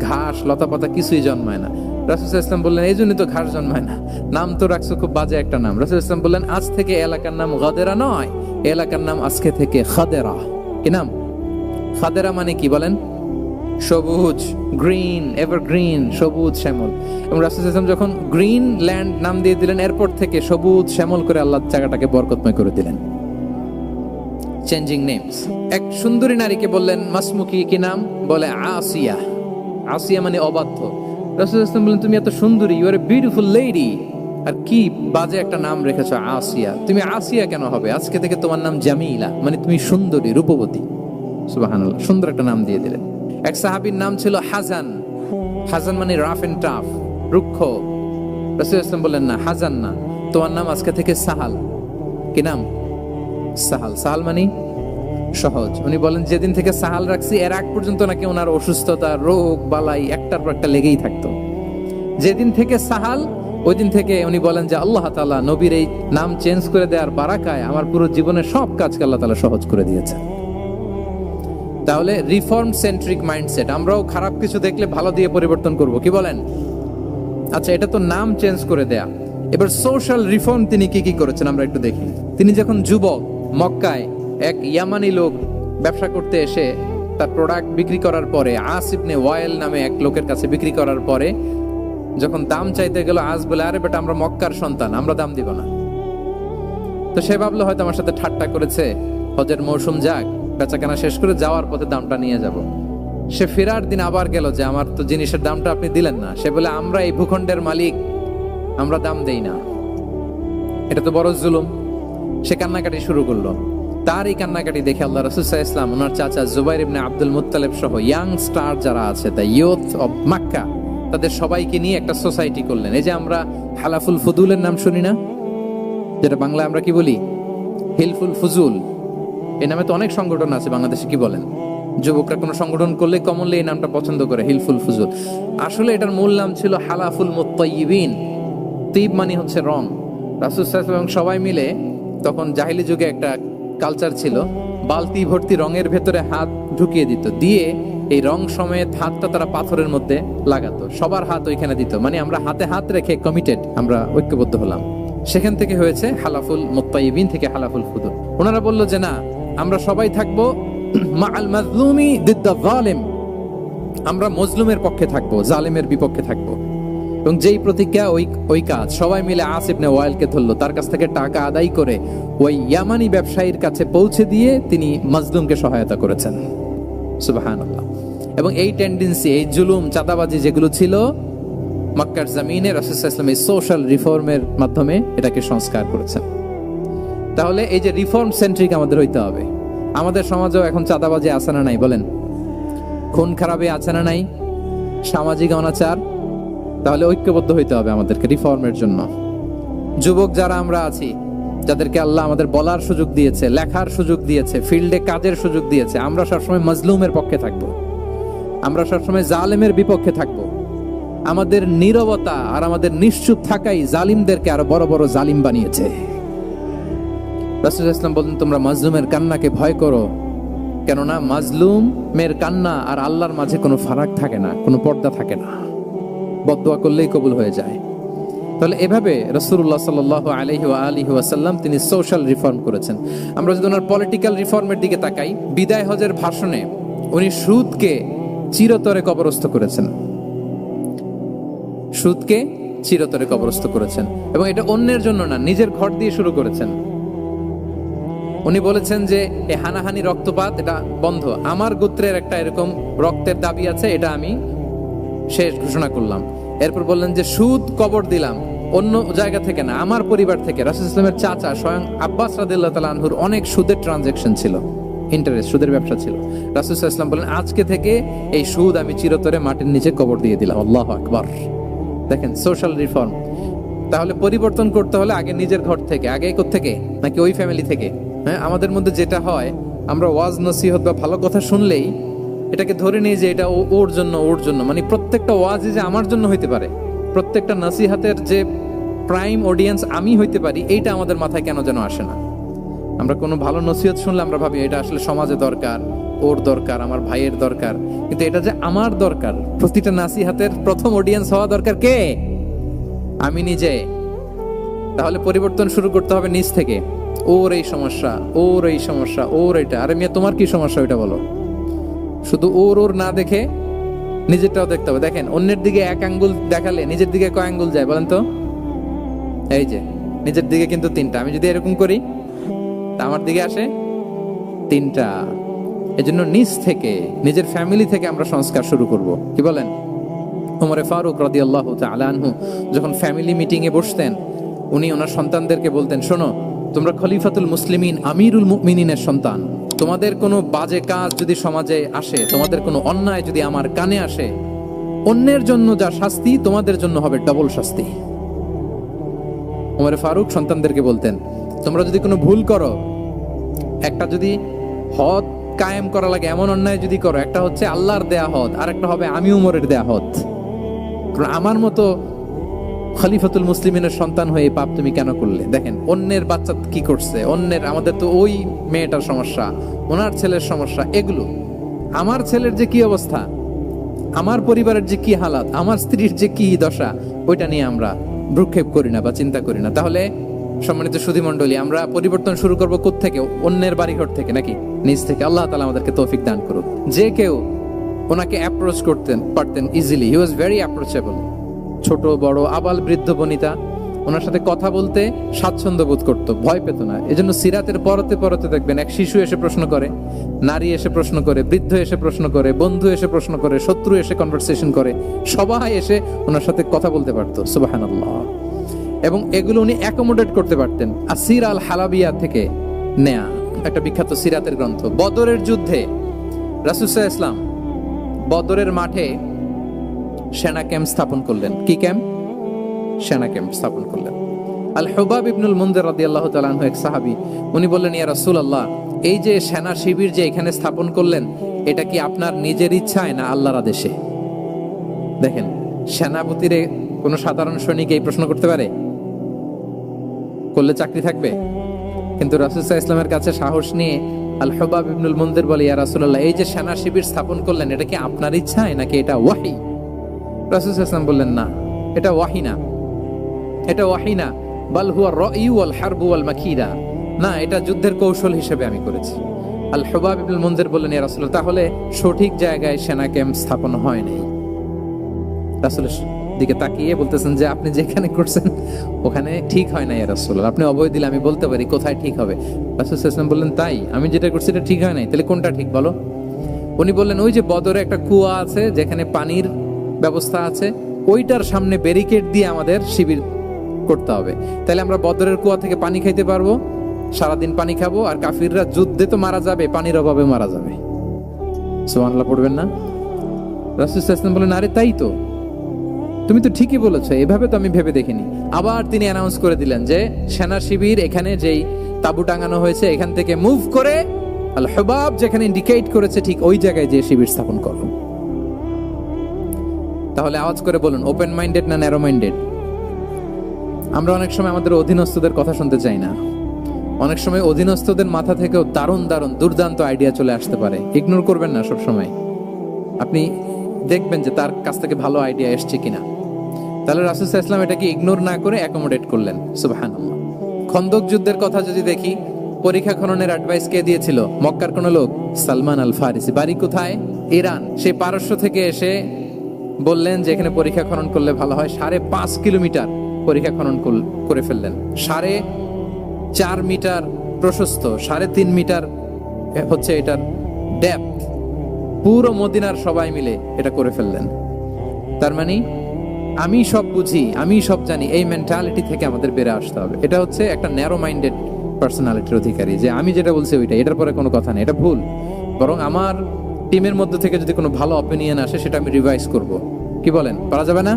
ঘাস লতাপাতা কিছুই জন্মায় না। রাসূল সাল্লাল্লাহু আলাইহি ওয়াসাল্লাম বললেন, এই জন্যই তো ঘাস জন্মায় না, নাম তো রাখছো খুব বাজে একটা নাম। রাসূল সাল্লাল্লাহু আলাইহি ওয়াসাল্লাম বললেন, আজ থেকে এলাকার নাম গাদেরা নয়, এলাকার নাম আজকে থেকে খাদেরা। কি নাম? খাদেরা মানে কি বলেন? সবুজ, গ্রিন, এভারগ্রিন, সবুজ শ্যামল। এবং রাসূল সাল্লাল্লাহু আলাইহি ওয়াসাল্লাম যখন গ্রিন ল্যান্ড নাম দিয়ে দিলেন, এরপর থেকে সবুজ শ্যামল করে আল্লাহ জায়গাটাকে বরকতময় করে দিলেন। Changing names. এক সুন্দরী নারীকে বললেন মাসমুকি, কি নাম? বলে আসিয়া। আসিয়া মানে অবাধ্য। রাসূল সাল্লাল্লাহু আলাইহি ওয়াসাল্লাম বললেন, তুমি এত সুন্দরী, you are a beautiful lady, আর কি বাজে একটা নাম রেখেছো আসিয়া। তুমি আসিয়া কেন হবে? আজকে থেকে তোমার নাম জামিলা, মানে তুমি সুন্দরী, রূপবতী। সুবহানাল্লাহ, সুন্দর একটা নাম দিয়ে দিলেন। এক সাহাবীর নাম ছিল হাসান। হাসান মানে রাফ এন্ড টাফ, রুক্ষ। রাসূল সাল্লাল্লাহু আলাইহি ওয়াসাল্লাম বললেন, না, হাসান না, তোমার নাম আজকে থেকে সাহাল। কি নাম? সাহাল। সাহাল মানে সহজ। উনি বলেন, যেদিন থেকে সাহাল রাখছি এর আগ পর্যন্ত নাকি ওনার অসুস্থতা, রোগ বালাই একটার পর একটা লেগেই থাকতো। যেদিন থেকে সাহাল, ওই দিন থেকে উনি বলেন যে আল্লাহ তাআলা নবীর এই নাম চেঞ্জ করে দেওয়ার বারাকায় আমার পুরো জীবনের সব কাজকে আল্লাহ তাআলা সহজ করে দিয়েছেন। তাহলে রিফর্ম সেন্ট্রিক মাইন্ডসেট। আমরাও খারাপ কিছু দেখলে ভালো দিয়ে পরিবর্তন করব। কি বলেন? আচ্ছা, এটা তো নাম চেঞ্জ করে দেয়া। এবার সোশ্যাল রিফর্ম তিনি কি কি করেছেন আমরা একটু দেখি। তিনি যখন যুবক, মক্কায় এক ইয়ামানি লোক ব্যবসা করতে এসে তার প্রোডাক্ট বিক্রি করার পরে, আস ইবনে ওয়াইল নামে এক লোকের কাছে বিক্রি করার পরে যখন দাম চাইতে গেল, আস বলে, আরে বেটা, আমরা মক্কার সন্তান, আমরা দাম দিব না। তো সে ভাবলো হয়তো আমার সাথে ঠাট্টা করেছে, হজের মৌসুম যাক, বেচাকেনা শেষ করে যাওয়ার পথে দামটা নিয়ে যাব। সে ফেরার দিন আবার গেল যে আমার তো জিনিসের দামটা আপনি দিলেন না। সে বলে, আমরা এই ভূখণ্ডের মালিক, আমরা দাম দেই না, এটা তো বড় জুলুম। সে কান্নাকাটি শুরু করলো। তার এই কান্নাকাটি দেখে আল্লাহ রাসূল সাল্লাল্লাহু আলাইহি ওয়াসাল্লাম, ওনার চাচা জুবাইর ইবনে আব্দুল মুত্তালিব সহ ইয়াং স্টার যারা আছে, দ্য ইয়ুথ অফ মক্কা, তাদের সবাইকে নিয়ে একটা সোসাইটি করলেন। এই যে আমরা হালাফুল ফুদুলের নাম শুনি না, যেটা বাংলায় আমরা কি বলি? হিলফুল ফুজুল। এই নামে তো অনেক সংগঠন আছে বাংলাদেশে। কি বলেন? যুবকরা কোনো সংগঠন করলে কমনলি এই নামটা পছন্দ করে, হিলফুল ফুজুল। আসলে এটার মূল নাম ছিল হালাফুল মুত্তাইয়িবিন। তিব মানে হচ্ছে রং। রাসূল সাল্লাল্লাহু আলাইহি ওয়াসাল্লাম সবাই মিলে, তখন জাহিলি যুগে একটা কালচার ছিল, বালতি ভর্তি রঙের ভেতরে হাত ঢুকিয়ে দিত, দিয়ে এই রং সমেত হাতটা তারা পাথরের মধ্যে লাগাতো, সবার হাত ওইখানে দিত। মানে আমরা হাতে হাত রেখে কমিটেড, আমরা ঐক্যবদ্ধ হলাম। সেখান থেকে হয়েছে হালাফুল মুত্তাইয়িবিন থেকে হালাফুল ফুদুল। ওনারা বলল যে না, আমরা সবাই থাকবো মাআল মাজলুমি দিদ্দা যালিম, আমরা মজলুমের পক্ষে থাকবো, জালেমের বিপক্ষে থাকবো। এবং যেই প্রতিজ্ঞা ওই কাজ। সবাই মিলে আস ইবনে ওয়াইলকে ধরলো, তার কাছ থেকে টাকা আদায় করে ওই ইয়ামানি ব্যবসায়ীর কাছে পৌঁছে দিয়ে তিনি মাজলুমকে সহায়তা করেছেন। সুবহানাল্লাহ। এবং এই টেন্ডেন্সি, এই জুলুম, চাঁদাবাজি যেগুলো ছিল মক্কার জমিনে, রাসূল সাল্লাল্লাহু আলাইহি ওয়াসাল্লাম এই সোশ্যাল রিফর্মের মাধ্যমে এটাকে সংস্কার করেছেন। তাহলে এই যে রিফর্ম সেন্ট্রিক আমাদের হইতে হবে। আমাদের সমাজেও এখন চাঁদাবাজি আছে না নাই? বলেন। খুন খারাপি আছে না নাই? সামাজিক অনাচার। তাহলে ঐক্যবদ্ধ হইতে হবে আমাদেরকে রিফর্মের জন্য। যুবক যারা আমরা আছি, যাদেরকে আল্লাহ আমাদের বলার সুযোগ দিয়েছে, লেখার সুযোগ দিয়েছে, ফিল্ডে কাজের সুযোগ দিয়েছে, আমরা সবসময় মজলুমের পক্ষে থাকবো, আমরা সবসময় জালেমের বিপক্ষে থাকবো। আমাদের নীরবতা আর আমাদের নিশ্চুপ থাকাই জালিমদেরকে আরো বড় বড় জালিম বানিয়েছে। রাসূলুল্লাহ সাল্লাল্লাহু আলাইহি ওয়াসাল্লাম বলেন, তোমরা মাজলুমের কান্নাকে ভয় করো, কেননা মাজলুমের কান্না আর আল্লাহর মাঝে কোনো ফারাক থাকে না, কোনো পর্দা থাকে না, বদদোয়া করলেই কবুল হয়ে যায়। তাহলে এভাবে রাসূলুল্লাহ সাল্লাল্লাহু আলাইহি ওয়া আলিহি ওয়াসাল্লাম তিনি সোশ্যাল রিফর্ম করেছেন। আমরা যদি ওনার পলিটিক্যাল রিফর্মের দিকে তাকাই, বিদায় হজের ভাষণে উনি সুদকে চিরতরে কবরস্থ করেছেন, সুদকে চিরতরে কবরস্থ করেছেন, এবং এটা অন্যের জন্য না, নিজের ঘর দিয়ে শুরু করেছেন। উনি বলেছেন যে এই হানাহানি রক্তপাত এটা বন্ধ, আমার গোত্রের একটা এরকম রক্তের দাবি আছে, এটা আমি শেষ ঘোষণা করলাম। এরপর বললেন যে সুদ কবর দিলাম, অন্য জায়গা থেকে না, আমার পরিবার থেকে। রাসূলুল্লাহ সাল্লাল্লাহু আলাইহি ওয়াসাল্লামের চাচা স্বয়ং আব্বাস রাদিয়াল্লাহু তাআলা আনহুর অনেক সুদের ট্রানজাকশন ছিল, ইন্টারেস্ট, সুদের ব্যবসা ছিল। রাসূলুল্লাহ সাল্লাল্লাহু আলাইহি ওয়াসাল্লাম বলেন, আজকে থেকে এই সুদ আমি চিরতরে মাটির নিচে কবর দিয়ে দিলাম। আল্লাহু আকবার। দেখেন সোশ্যাল রিফর্ম। তাহলে পরিবর্তন করতে হলে আগে নিজের ঘর থেকে, আগে কোত্থেকে, নাকি ওই ফ্যামিলি থেকে? হ্যাঁ, আমাদের মধ্যে যেটা হয়, আমরা ওয়াজ নসিহত বা ভালো কথা শুনলেই এটাকে ধরে নিই যে এটা ওর জন্য, ওর জন্য, মানে প্রত্যেকটা ওয়াজই যে আমার জন্য হইতে পারে, প্রত্যেকটা নসিহতের যে প্রাইম অডিয়েন্স আমি হইতে পারি, এইটা আমাদের মাথায় কেন যেন আসে না। আমরা কোনো ভালো নসিহত শুনলে আমরা ভাবি এটা আসলে সমাজে দরকার, ওর দরকার, আমার ভাইয়ের দরকার, কিন্তু এটা যে আমার দরকার, প্রতিটা নাসিহাতের প্রথম অডিয়েন্স হওয়া দরকার কে? আমি নিজে। তাহলে পরিবর্তন শুরু করতে হবে নিজ থেকে। ওর এই সমস্যা, ওর এই সমস্যা, ওর এটা, আরে মিয়া তোমার কি সমস্যা ওইটা বলো। শুধু ওর ওর না দেখে নিজেরটাও দেখতে হবে। দেখেন, অন্যের দিকে এক আঙ্গুল দেখালে নিজের দিকে কয় আঙ্গুল যায় বলেন তো? এই যে নিজের দিকে কিন্তু তিনটা। আমি যদি এরকম করি তা আমার দিকে আসে তিনটা। এজন্য নিজ থেকে, নিজের ফ্যামিলি থেকে আমরা সংস্কার শুরু করব। কি বলেন? ওমরে ফারুক রাদিয়াল্লাহু তাআলা আনহু যখন ফ্যামিলি মিটিং এ বসতেন, উনি ওনার সন্তানদেরকে বলতেন, শোনো, তোমরা খলিফাতুল মুসলিমিন, আমিরুল মুমিনিনের সন্তান, তোমাদের কোনো বাজে কাজ যদি সমাজে আসে, তোমাদের কোনো অন্যায় যদি আমার কানে আসে, অন্যের জন্য যা শাস্তি তোমাদের জন্য হবে ডবল শাস্তি। ওমরে ফারুক সন্তানদেরকে বলতেন, তোমরা যদি কোনো ভুল করো, একটা যদি হদ কায়েম করা লাগে এমন অন্যায় যদি করো, একটা হচ্ছে আল্লাহর দেয়া হদ, আর একটা হবে আমি উমরের দেয়া হদ। কারণ আমার মতো খলিফাতুল মুসলিমিনের সন্তান হয়ে পাপ তুমি কেন করলে? দেখেন অন্যের বাচ্চা কি করছে, অন্যের, আমাদের তো ওই মেয়েটার সমস্যা, ওনার ছেলের সমস্যা, এগুলো আমার ছেলের যে কি অবস্থা, আমার পরিবারের যে কি হালাত, আমার স্ত্রীর যে কি দশা, ওইটা নিয়ে আমরা ভ্রুক্ষেপ করি না বা চিন্তা করি না। তাহলে সম্মানিত সুধী মণ্ডলী, আমরা পরিবর্তন শুরু করবো কোত্থেকে? অন্যের বাড়িঘর থেকে নাকি নিজ থেকে? আল্লাহ তাআলা আমাদেরকে তৌফিক দান করুক। যে কেউ ওনাকে অ্যাপ্রোচ করতেন পারতেন easily, he was very approachable. ছোট বড় আবাল বৃদ্ধ বনিতা ওনার সাথে কথা বলতে স্বাচ্ছন্দ্য বোধ করতো, ভয় পেত না। এজন্য সিরাতের পরতে পরতে দেখবেন এক শিশু এসে প্রশ্ন করে, নারী এসে প্রশ্ন করে, বৃদ্ধ এসে প্রশ্ন করে, বন্ধু এসে প্রশ্ন করে, শত্রু এসে কনভারসেশন করে, সবাই এসে ওনার সাথে কথা বলতে পারতো। সুবহানাল্লাহ। এবং এগুলো উনি অ্যাকোমোডেট করতে পারতেন। আসির আল হালাবিয়া থেকে নেয়া একটা বিখ্যাত সিরাতের গ্রন্থ। বদরের যুদ্ধে রাসূল সাল্লাল্লাহু আলাইহি ওয়াসাল্লাম বদরের মাঠে সেনা ক্যাম্প স্থাপন করলেন। কি ক্যাম্প? সেনা ক্যাম্প স্থাপন করলেন। আল হুবাব ইবনুল মুনজির রাদিয়াল্লাহু তাআলা আনহু এক সাহাবী, উনি বললেন, ইয়া রাসূলুল্লাহ, এই যে সেনা শিবির যে এখানে স্থাপন করলেন, এটা কি আপনার নিজের ইচ্ছায় না আল্লাহর আদেশে? দেখেন, সেনাপতিরে কোন সাধারণ সৈনিক এই প্রশ্ন করতে পারে? করলে চাকরি থাকবে? কিন্তু রাসূল সাল্লাল্লাহু আলাইহি ওয়াসাল্লামের কাছে সাহস নিয়ে আল হুবাব ইবনুল মুনজির বলে, ইয়া রাসূলুল্লাহ, এই যে সেনা শিবির স্থাপন করলেন, এটা কি আপনার ইচ্ছায় নাকি এটা ওয়াহী? রাসূল সাল্লাল্লাহু আলাইহি ওয়াসাল্লাম বললেন, না, এটা ওয়াহী না, এটা ওয়াহী না, বাল হুয়া রায়ু ওয়াল হারবু ওয়াল মাকিরা, না, এটা যুদ্ধের কৌশল হিসেবে আমি করেছি। আল হুবাব ইবনুল মুনজির বললেন, ইয়া রাসূলুল্লাহ, তাহলে সঠিক জায়গায় সেনা ক্যাম্প স্থাপন হয় নাই। রাসূলের দিকে তাকিয়ে বলতেছেন যে আপনি যেখানে করছেন ওখানে ঠিক হয় না ইয়া রাসূলুল্লাহ, আপনি অভয় দিলে আমি বলতে পারি কোথায় ঠিক হবে। রাসূল সাল্লাল্লাহু আলাইহি ওয়াসাল্লাম বললেন, তাই? আমি যেটা করছি এটা ঠিক হয় নাই, তাহলে কোনটা ঠিক বলো? উনি বললেন, ওই যে বদরে একটা কুয়া আছে যেখানে পানির ব্যবস্থা আছে, ওইটার সামনে ব্যারিকেড দিয়ে আমাদের শিবির করতে হবে। তাহলে আমরা বদরের কুয়া থেকে পানি খাইতে পারবো, সারাদিন পানি খাবো, আর কাফিররা যুদ্ধে তো মারা যাবে, পানির অভাবে মারা যাবে। সুবহানাল্লাহ পড়বেন না? রাসূল সাল্লাল্লাহু আলাইহি ওয়াসাল্লাম বলেন, আরে তাই তো, তুমি তো ঠিকই বলেছো, এভাবে তো আমি ভেবে দেখিনি। আবার তিনি অ্যানাউন্স করে দিলেন যে সেনা শিবির এখানে যেই তাঁবু টাঙানো হয়েছে এখান থেকে মুভ করে আল হুবাব যেখানে ইন্ডিকেট করেছে ঠিক ওই জায়গায় যে শিবির স্থাপন করো। তাহলে আওয়াজ করে বলুন, ওপেন মাইন্ডেড না ন্যারো মাইন্ডেড? আমরা অনেক সময় আমাদের অধীনস্থদের কথা শুনতে চাই না। অনেক সময় অধীনস্থদের মাথা থেকেও দারুণ দারুণ দুর্দান্ত আইডিয়া চলে আসতে পারে। ইগনোর করবেন না সব সময়। আপনি দেখবেন যে তার কাছ থেকে ভালো আইডিয়া এসছে কিনা। তাহলে রাসূল সাল্লাল্লাহু আলাইহি ওয়াসাল্লাম এটাকে ইগনোর না করে অ্যাকোমোডেট করলেন। সুবহানাল্লাহ। খন্দক যুদ্ধের কথা যদি দেখি, পরীক্ষা খননের অ্যাডভাইস কে দিয়েছিল? মক্কার কোন লোক, সালমান আল ফারিসি। বাড়ি কোথায়? ইরান। সেই পারস্য থেকে এসে বললেন যে এখানে পরীক্ষা খনন করলে ভালো হয়। 5.5 কিলোমিটার পরীক্ষা খনন করে ফেললেন। 4.5 মিটার প্রশস্ত, 3.5 মিটার হচ্ছে এটার ডেপথ। পুরো মদিনার সবাই মিলে এটা করে ফেললেন। তার মানে আমি সব বুঝি, আমি সব জানি, এই মেন্টালিটি থেকে আমাদের বেড়ে আসতে হবে। এটা হচ্ছে একটা ন্যারো মাইন্ডেড পার্সোনালিটির অধিকারী, যে আমি যেটা বলছি ওইটা, এটার পরে কোনো কথা নেই, এটা ভুল। বরং আমার টিমের মধ্যে থেকে যদি কোনো ভালো অপিনিয়ন আসে সেটা আমি রিভাইজ করব। কি বলেন, পারা যাবে না?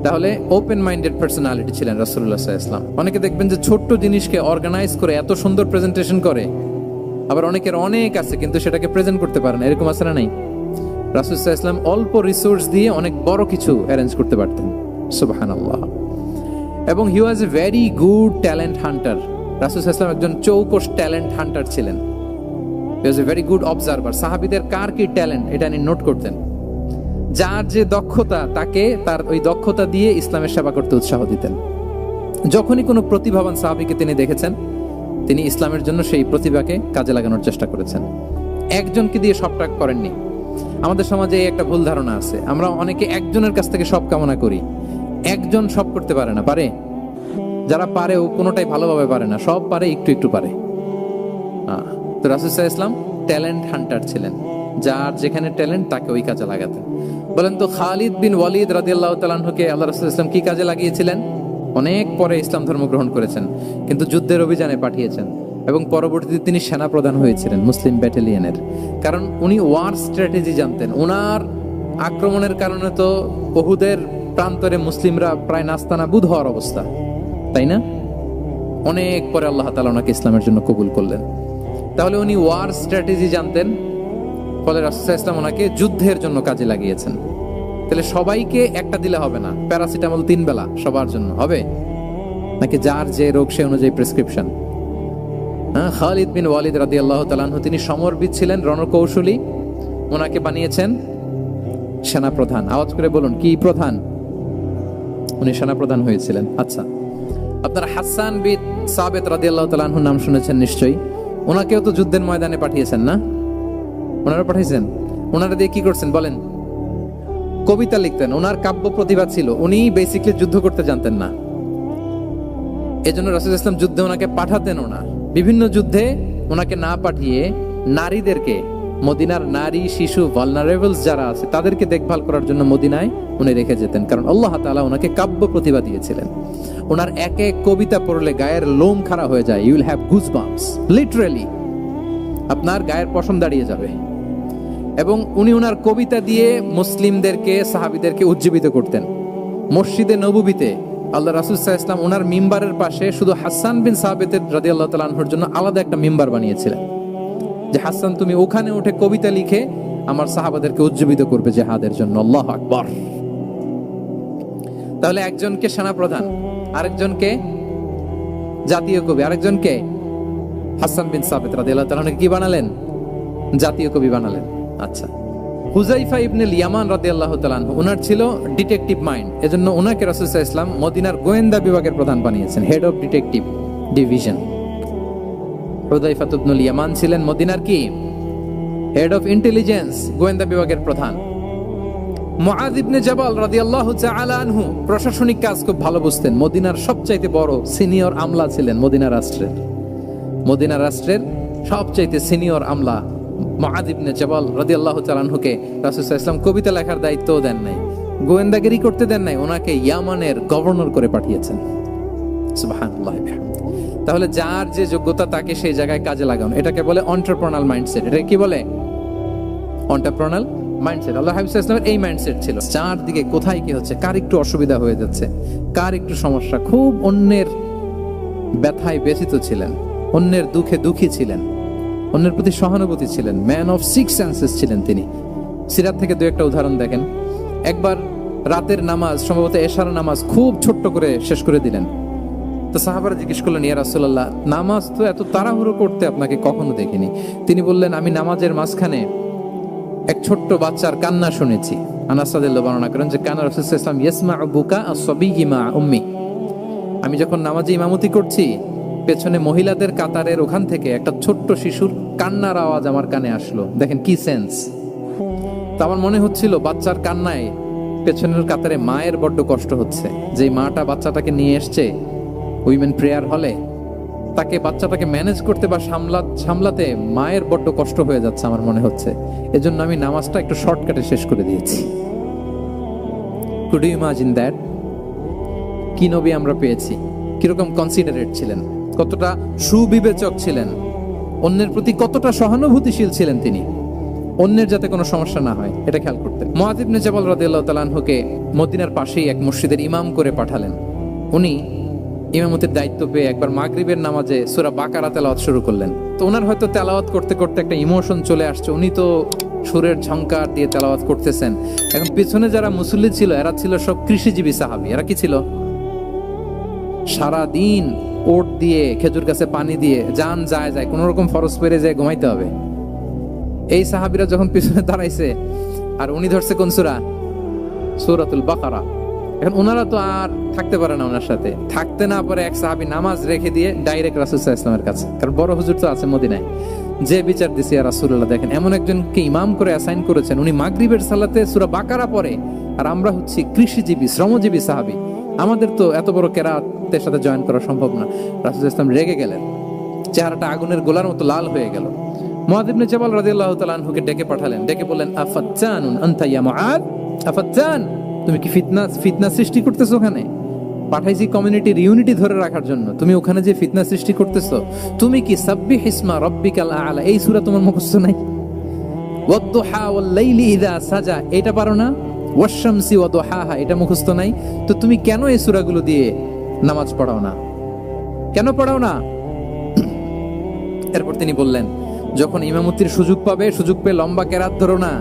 তাহলে ওপেন মাইন্ডেড পার্সোনালিটি ছিলেন রাসূলুল্লাহ সাল্লাল্লাহু আলাইহি ওয়াসাল্লাম। অনেকে দেখবেন যে ছোট্ট জিনিসকে অর্গানাইজ করে এত সুন্দর প্রেজেন্টেশন করে, আবার অনেকের অনেক আছে কিন্তু সেটাকে প্রেজেন্ট করতে পারে না। এরকম আছে না? নাই? রাসূল সাল্লাল্লাহু আলাইহি ওয়াসাল্লাম অল্প রিসোর্স দিয়ে অনেক বড় কিছু অ্যারেঞ্জ করতে পারতেন। সুবহানাল্লাহ। এবং he was a very good talent hunter. রাসূল সাল্লাল্লাহু আলাইহি ওয়াসাল্লাম একজন চৌকস ট্যালেন্ট হান্টার ছিলেন। He was a very good observer. সাহাবীদের কার কি ট্যালেন্ট এটা তিনি নোট করতেন। যার যে দক্ষতা, তাকে তার ওই দক্ষতা দিয়ে ইসলামের সেবা করতে উৎসাহ দিতেন। যখনই কোনো প্রতিভাবান সাহাবীকে তিনি দেখেছেন, তিনি ইসলামের জন্য সেই প্রতিভাকে কাজে লাগানোর চেষ্টা করেছেন। একজনকে দিয়ে সবটা করেননি। আমাদের সমাজে একটা ভুল ধারণা আছে, আমরা অনেকে একজনের কাছ থেকে সব কামনা করি। একজন সব করতে পারে না, পারে? যারা পারে ও কোনোটাই ভালোভাবে পারে না, সব পারে, একটু একটু পারে। তো রাসূল সাল্লাল্লাহু আলাইহি ওয়াসাল্লাম ট্যালেন্ট হান্টার ছিলেন। যার যেখানে ট্যালেন্ট তাকে ওই কাজে লাগাতেন। বলেন তো, খালিদ বিন ওয়ালিদ রাদিয়াল্লাহু তাআলা আনহুকে আল্লাহ রাসূল সাল্লাল্লাহু আলাইহি ওয়াসাল্লাম কি কাজে লাগিয়েছিলেন? অনেক পরে ইসলাম ধর্ম গ্রহণ করেছেন, কিন্তু যুদ্ধের অভিযানে পাঠিয়েছেন এবং পরবর্তীতে তিনি সেনা প্রধান হয়েছিলেন মুসলিম ব্যাটালিয়নের। কারণ উনি ওয়ার স্ট্র্যাটেজি জানতেন। ওনার আক্রমণের কারণে তো উহুদের প্রান্তরে মুসলিমরা প্রায় নাস্তানাবুদ হওয়ার অবস্থা, তাই না? অনেক পরে আল্লাহ তাআলা ওনাকে ইসলামের জন্য কবুল করলেন। তাহলে উনি ওয়ার স্ট্র্যাটেজি জানতেন, ফলে রাসূল সাল্লাল্লাহু আলাইহি ওয়াসাল্লাম ওনাকে যুদ্ধের জন্য কাজে লাগিয়েছেন। তাহলে সবাইকে একটা দিলে হবে না, প্যারাসিটামল 3 বেলা সবার জন্য হবে নাকি? যার যে রোগ সে অনুযায়ী প্রেসক্রিপশন। খালিদ বিন ওয়ালিদ রাদিয়াল্লাহু তাআলা আনহু তিনি সমরবিদ ছিলেন, রণকৌশলী। ওনাকে বানিয়েছেন সেনা প্রধান। আওয়াজ করে বলুন, কি প্রধান? উনি সেনা প্রধান হয়েছিলেন। আচ্ছা, আপনারা হাসান বিন সাবিত রাদিয়াল্লাহু তাআলা আনহুর নাম শুনেছেন নিশ্চয়ই। ওনাকেও তো যুদ্ধের ময়দানে পাঠিয়েছেন না? ওনারা পাঠিয়েছেন। ওনারা দিয়ে কি করছেন বলেন? কবিতা লিখতেন। ওনার কাব্য প্রতিভা ছিল। উনি বেসিক্যালি যুদ্ধ করতে জানতেন না, এজন্য রাসূল ইসলাম যুদ্ধে ওনাকে পাঠাতেনও না। বিভিন্ন যুদ্ধে ওনাকে না পাঠিয়ে নারীদেরকে, মদিনার নারী, শিশু, ভালনারেবলস যারা আছে তাদেরকে দেখভাল করার জন্য মদিনায় উনি রেখে যেতেন। কারণ আল্লাহ তাআলা ওনাকে কাব্য প্রতিভা দিয়েছিলেন। ওনার এক এক কবিতা পড়লে গায়ের লোম খাড়া হয়ে যায়। You will have goosebumps, literally আপনার গায়ের পশম দাঁড়িয়ে যাবে। এবং উনি ওনার কবিতা দিয়ে মুসলিমদেরকে, সাহাবীদেরকে উজ্জীবিত করতেন। মসজিদে নববীতে আল্লাহ রাসূল সাল্লাল্লাহু আলাইহি ওয়াসাল্লাম ওনার মিম্বারের পাশে শুধু হাসান বিন সাবিত রাদিয়াল্লাহু তাআলা আনহুর জন্য আলাদা একটা মিম্বার বানিয়েছিলেন, যে হাসান তুমি ওখানে উঠে কবিতা লিখে আমার সাহাবাদেরকে উজ্জীবিত করবে জিহাদের জন্য। আল্লাহু আকবার। তাহলে একজনকে সেনাপ্রধান, আরেকজনকে জাতীয় কবি, আরেকজনকে হাসান বিন সাবিত রাদিয়াল্লাহু তাআলা কি বানালেন? জাতীয় কবি বানালেন। আচ্ছা, হুযাইফা ইবনে ইয়ামান রাদিয়াল্লাহু তাআলা আনহু, ওনার ছিল ডিটেকটিভ মাইন্ড, এজন্য ওনাকে রাসূল সাল্লাল্লাহু আলাইহি ওয়াসাল্লাম মদিনার গোয়েন্দা বিভাগের প্রধান বানিয়েছেন, হেড অফ ডিটেকটিভ ডিভিশন। হুযাইফা ইবনে ইয়ামান ছিলেন মদিনার কি? হেড অফ ইন্টেলিজেন্স, গোয়েন্দা বিভাগের প্রধান। মুআয ইবনে জাবাল রাদিয়াল্লাহু তাআলা আনহু প্রশাসনিক কাজ খুব ভালো বুঝতেন। মদিনার সবচাইতে বড় সিনিয়র আমলা ছিলেন মদিনা রাষ্ট্রের। মদিনা রাষ্ট্রের সবচাইতে সিনিয়র আমলা মুআয ইবনে জাবাল রাদিয়াল্লাহু তাআলা আনহুকে রাসূল সাল্লাল্লাহু আলাইহি ওয়াসাল্লাম কবিতা লেখার দায়িত্বও দেন নাই, গোয়েন্দাগিরি করতে দেন নাই, ওনাকে ইয়ামানের গভর্নর করে পাঠিয়েছেন। সুবহানাল্লাহ। তাহলে যার যে যোগ্যতা তাকে সেই জায়গায় কাজে লাগানো, এটাকে বলে এন্টারপ্রেনাল মাইন্ডসেট। এটা কি বলে? এন্টারপ্রেনাল মাইন্ডসেট, আল্লাহ হাবিব সাল্লাল্লাহু আলাইহি ওয়াসাল্লামের এই মাইন্ডসেট ছিল। চারদিকে কোথায় কি হচ্ছে, কার একটু অসুবিধা হয়ে যাচ্ছে, কার একটু সমস্যা, খুব অন্যের ব্যথায় ব্যথিত ছিলেন, অন্যের দুঃখে দুঃখী ছিলেন, অন্যের প্রতি সহানুভূতি ছিলেন, ম্যান অফ সিক্স সেন্সেস ছিলেন তিনি। সিরাত থেকে দু একটা উদাহরণ দেখেন। একবার রাতের নামাজ, সম্ভবত এশার নামাজ, খুব ছোট্ট করে শেষ করে দিলেন। তো সাহাবারা জিজ্ঞেস করলেন, ইয়া রাসূলুল্লাহ, নামাজ তো এত তাড়াহুড়ো করতে আপনাকে কখনো দেখিনি। তিনি বললেন, আমি নামাজের মাঝখানে এক ছোট্ট বাচ্চার কান্না শুনেছি। আনাস রাদিয়াল্লাহু বর্ণনা করেন যে কানা রাসূলুল্লাহ সাল্লাল্লাহু আলাইহি ওয়াসাল্লাম ইয়াসমাউ বুকা আস-সাবিয়্যি মা উম্মি। আমি যখন নামাজে ইমামতি করছি, পেছনে মহিলাদের কাতারের ওখান থেকে একটা ছোট্ট শিশুর কান্নার আওয়াজ আমার কানে আসলো। দেখেন কি সেন্স। তো আমার মনে হচ্ছিল বাচ্চার কান্নায় পেছনের কাতারে মায়ের বড্ড কষ্ট হচ্ছে, যে মাটা বাচ্চাটাকে নিয়ে এসছে উইমেন প্রেয়ার হলে, তাকে বাচ্চাটাকে ম্যানেজ করতে বা সামলাতে মায়ের বড্ড কষ্ট হয়ে যাচ্ছে আমার মনে হচ্ছে। এজন্য আমি নামাজটা একটু শর্টকাটে শেষ করে দিয়েছি। Could you imagine that? কি নবী আমরা পেয়েছি, কিরকম কনসিডারেট ছিলেন, কতটা সুবিবেচক ছিলেন, অন্যের প্রতি কতটা সহানুভূতিশীল ছিলেন তিনি, অন্যের যাতে কোনো সমস্যা না হয় এটা খেয়াল করতেন। মুআয ইবনে জাবাল রাদিয়াল্লাহু তাআলা আনহুকে মদিনার পাশেই এক মসজিদের ইমাম করে পাঠালেন। উনি ইমামতির দায়িত্ব পেয়ে একবার মাগরিবের নামাজে সূরা বাকারা তেলাওয়াত শুরু করলেন। তো ওনার হয়তো তেলাওয়াত করতে করতে একটা ইমোশন চলে আসছে, উনি তো সুরের ঝংকার দিয়ে তেলাওয়াত করতেছেন। এখন পিছনে যারা মুসল্লি ছিল এরা ছিল সব কৃষিজীবী সাহাবী। এরা কি ছিল? সারা দিন ওট দিয়ে, খেজুর গাছে পানি দিয়ে জান যায় কোন রকম ফরজ পেরে যায় ঘুমাইতে হবে। এই সাহাবীরা যখন পিছনে দাঁড়াইছে আর উনি ধরছে কোন সূরা? সূরাতুল বাকারা। এখন ওনারা তো আর থাকতে পারে না, ওনার সাথে থাকতে না পারে এক সাহাবী নামাজ রেখে দিয়ে ডাইরেক্ট রাসূল সাল্লাল্লাহু আলাইহি ওয়াসাল্লামের কাছে, কারণ বড় হুজুর তো আছে মদিনায়। যে বিচার দিছে ইয়া রাসূলুল্লাহ, দেখেন এমন একজনকে ইমাম করে অ্যাসাইন করেছেন, উনি মাগরিবের সালাতে সূরা বাকারা পড়ে, আর আমরা হচ্ছি কৃষিজীবী শ্রমজীবী সাহাবী, আমাদের তো এত বড় কেরাতের সাথে জয়েন করা সম্ভব না। রাসূল সাল্লাল্লাহু আলাইহি ওয়াসাল্লাম রেগে গেলেন, চেহারাটা আগুনের গোলার মতো লাল হয়ে গেল। মুআয ইবনে জাবাল রাদিয়াল্লাহু তাআলা আনহুকে ডেকে পাঠালেন, ডেকে বললেন, আফাত্তানুন আনতা ইয়া মুআয, আফাত্তান, তুমি কি ফিতনা সৃষ্টি করতেছো? ওখানে পাঠাইছি কমিউনিটির ইউনিটি ধরে রাখার জন্য, তুমি ওখানে যে ফিতনা সৃষ্টি করতেছো। তুমি কি সাব্বিহ ইসমা রাব্বিকাল আ'লা এই সূরা তোমার মুখস্থ নাই? ওয়াদ-দুহা ওয়াল-লাইলি ইযা সাজা এটা পারো না? ওয়াশ-শামসি ওয়া দুহাহা এটা মুখস্থ নাই? তো তুমি কেন এই সূরাগুলো দিয়ে নামাজ পড়াও না? কেন পড়াও না? এরপর তিনি বললেন, যখন ইমামতির সুযোগ পাবে, সুযোগ পেয়ে লম্বা কেরাত ধরো না,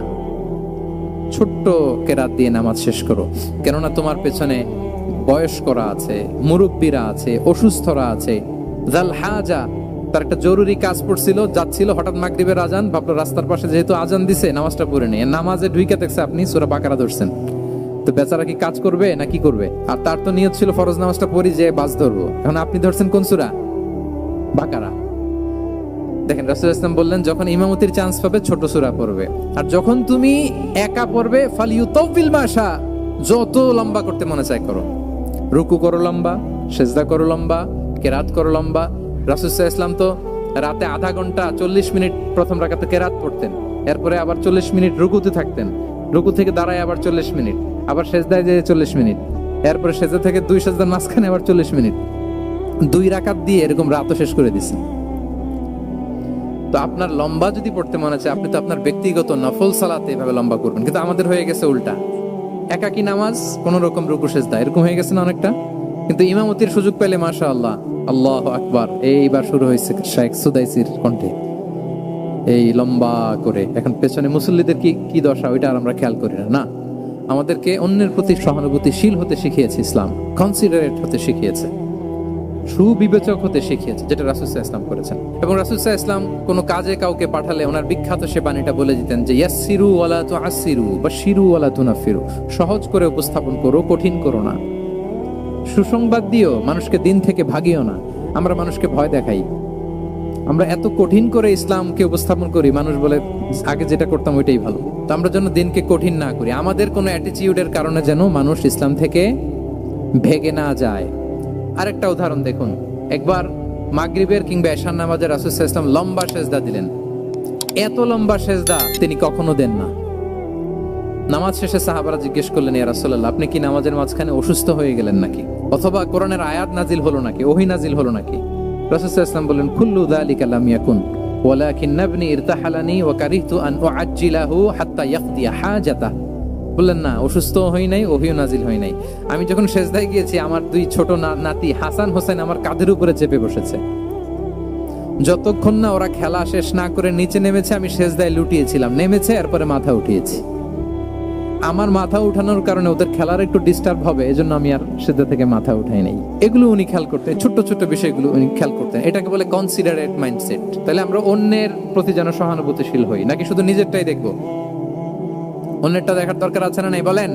ছোট্ট কেরাত দিয়ে নামাজ শেষ করো। কেননা তোমার পেছনে বয়স্করা আছে, মুরব্বীরা আছে, অসুস্থরা আছে। জাল হাজা, তার একটা জরুরি কাজ পড়ছিল, যাচ্ছিল, হঠাৎ মাগরিবের আজান, ভাবলো রাস্তার পাশে যেহেতু আজান দিছে নামাজটা পড়ে নেই। নামাজে ঢুইকা দেখছে আপনি সূরা বাকারা ধরছেন, তো বেচারা কি কাজ করবে না কি করবে? আর তার তো নিয়ত ছিল ফরজ নামাজটা পড়ি যে বাস ধরবো, এখন আপনি ধরছেন কোন সূরা? বাকারা। দেখেন রাসূল সাল্লাল্লাহু আলাইহি ওয়াসাল্লাম বললেন, যখন ইমামতির চান্স পাবে ছোট সূরা পড়বে, আর যখন তুমি একা পড়বে ফালিউতাউবিল মাশা, যত লম্বা করতে মনে চায় করো, রুকু করো লম্বা, সিজদা করো লম্বা, কেরাত করো লম্বা। রাসূল সাল্লাল্লাহু আলাইহি ওয়াসাল্লাম তো রাতে আধা ঘন্টা 40 মিনিট প্রথম রাকাতে কেরাত পড়তেন, এরপরে আবার 40 মিনিট রুকুতে থাকতেন, রুকু থেকে দাঁড়ায় আবার 40 মিনিট, আবার সিজদায় যেয়ে 40 মিনিট, এরপরে সিজদা থেকে দুই সিজদার মাঝখানে আবার 40 মিনিট, 2 রাকাত দিয়ে এরকম রাতও শেষ করে দিয়েছেন। তো আপনার লম্বা যদি পড়তে মনে চায়, আপনি তো আপনার ব্যক্তিগত নফল সালাতে এভাবে লম্বা করবেন। কিন্তু আমাদের হয়ে গেছে উল্টা, একাকী নামাজ, কোন রকম রুকু সিজদা, এরকম হয়ে গেছে না অনেকটা। কিন্তু ইমামতির সুযোগ পেলে মাশাআল্লাহ, আল্লাহু আকবার, এইবার শুরু হয়েছে শেখ সুদাইসির কণ্ঠে, এই লম্বা করে। এখন পেছনে মুসল্লিদের কি দশা, ওইটা আর আমরা খেয়াল করি না। আমাদেরকে অন্যের প্রতি সহানুভূতিশীল হতে শিখিয়েছে ইসলাম, কনসিডারেট হতে শিখিয়েছে, সুবিবেচক হতে শিখিয়েছে, যেটা রাসূল সাল্লাল্লাহু আলাইহি ওয়াসাল্লাম করেছেন। এবং রাসূল সাল্লাল্লাহু আলাইহি ওয়াসাল্লাম কোনো কাজে কাউকে পাঠালে ওনার বিখ্যাত সে বাণীটা বলে দিতেন যে ইয়াসসিরু ওয়ালা তুআসসিরু বাশশিরু ওয়ালা তুনাফিরু, সহজ করে উপস্থাপন করো, কঠিন করো না। সুসংবাদ দিও, মানুষকে দিন থেকে ভাগিও না। আমরা মানুষকে ভয় দেখাই, আমরা এত কঠিন করে ইসলামকে উপস্থাপন করি, মানুষ বলে আগে যেটা করতাম ওইটাই ভালো। তো আমরা যেন দিনকে কঠিন না করি, আমাদের কোনো অ্যাটিটিউডের কারণে যেন মানুষ ইসলাম থেকে ভেগে না যায়। আরেকটা উদাহরণ দেখুন, একবার মাগরিবের কিংবা এশার নামাজে রাসূল সাল্লাল্লাহু আলাইহি ওয়াসাল্লাম লম্বা সেজদা দিলেন। এত লম্বা সেজদা তিনি কখনো দেন না। নামাজ শেষে সাহাবারা জিজ্ঞেস করলেন, ইয়া রাসূলুল্লাহ, আপনি কি নামাজের মাঝখানে অসুস্থ হয়ে গেলেন নাকি, অথবা কোরআনের আয়াত নাজিল হলো নাকি, ওহী নাজিল হলো নাকি? রাসূল সাল্লাল্লাহু আলাইহি ওয়াসাল্লাম বললেন, কুল্লু যালিকা লাম ইয়াকুন, ওয়ালাকিন ইবনি ইরতাহালানি ওয়া কারিহতু আন উআজ্জিলাহু হাত্তা ইয়াকদিয়া হাজাতা। বললেন না, অসুস্থ হই নাই, ওহিও নাজিল হই নাই। আমি যখন সেজদায় গিয়েছি, আমার দুই ছোট নাতি হাসান হোসেন আমার কাঁধের উপরে চেপে বসেছে। যতক্ষণ না ওরা খেলা শেষ না করে নিচে নেমেছে, আমি সেজদায় লুটিয়েছিলাম। নেমেছে, এরপরে মাথা উঠিয়েছি। আমার মাথা উঠানোর কারণে ওদের খেলার একটু ডিস্টার্ব হবে, এজন্য আমি আর সেজদা থেকে মাথা উঠাই নাই। এগুলো উনি খেয়াল করতেন, ছোট্ট ছোট্ট বিষয়গুলো উনি খেয়াল করতেন। এটাকে বলে কনসিডারেট মাইন্ডসেট। তাহলে আমরা অন্যের প্রতি যেন সহানুভূতিশীল হই, নাকি শুধু নিজেরটাই দেখবো? অন্যেরটা দেখার দরকার আছে না নাই বলেন?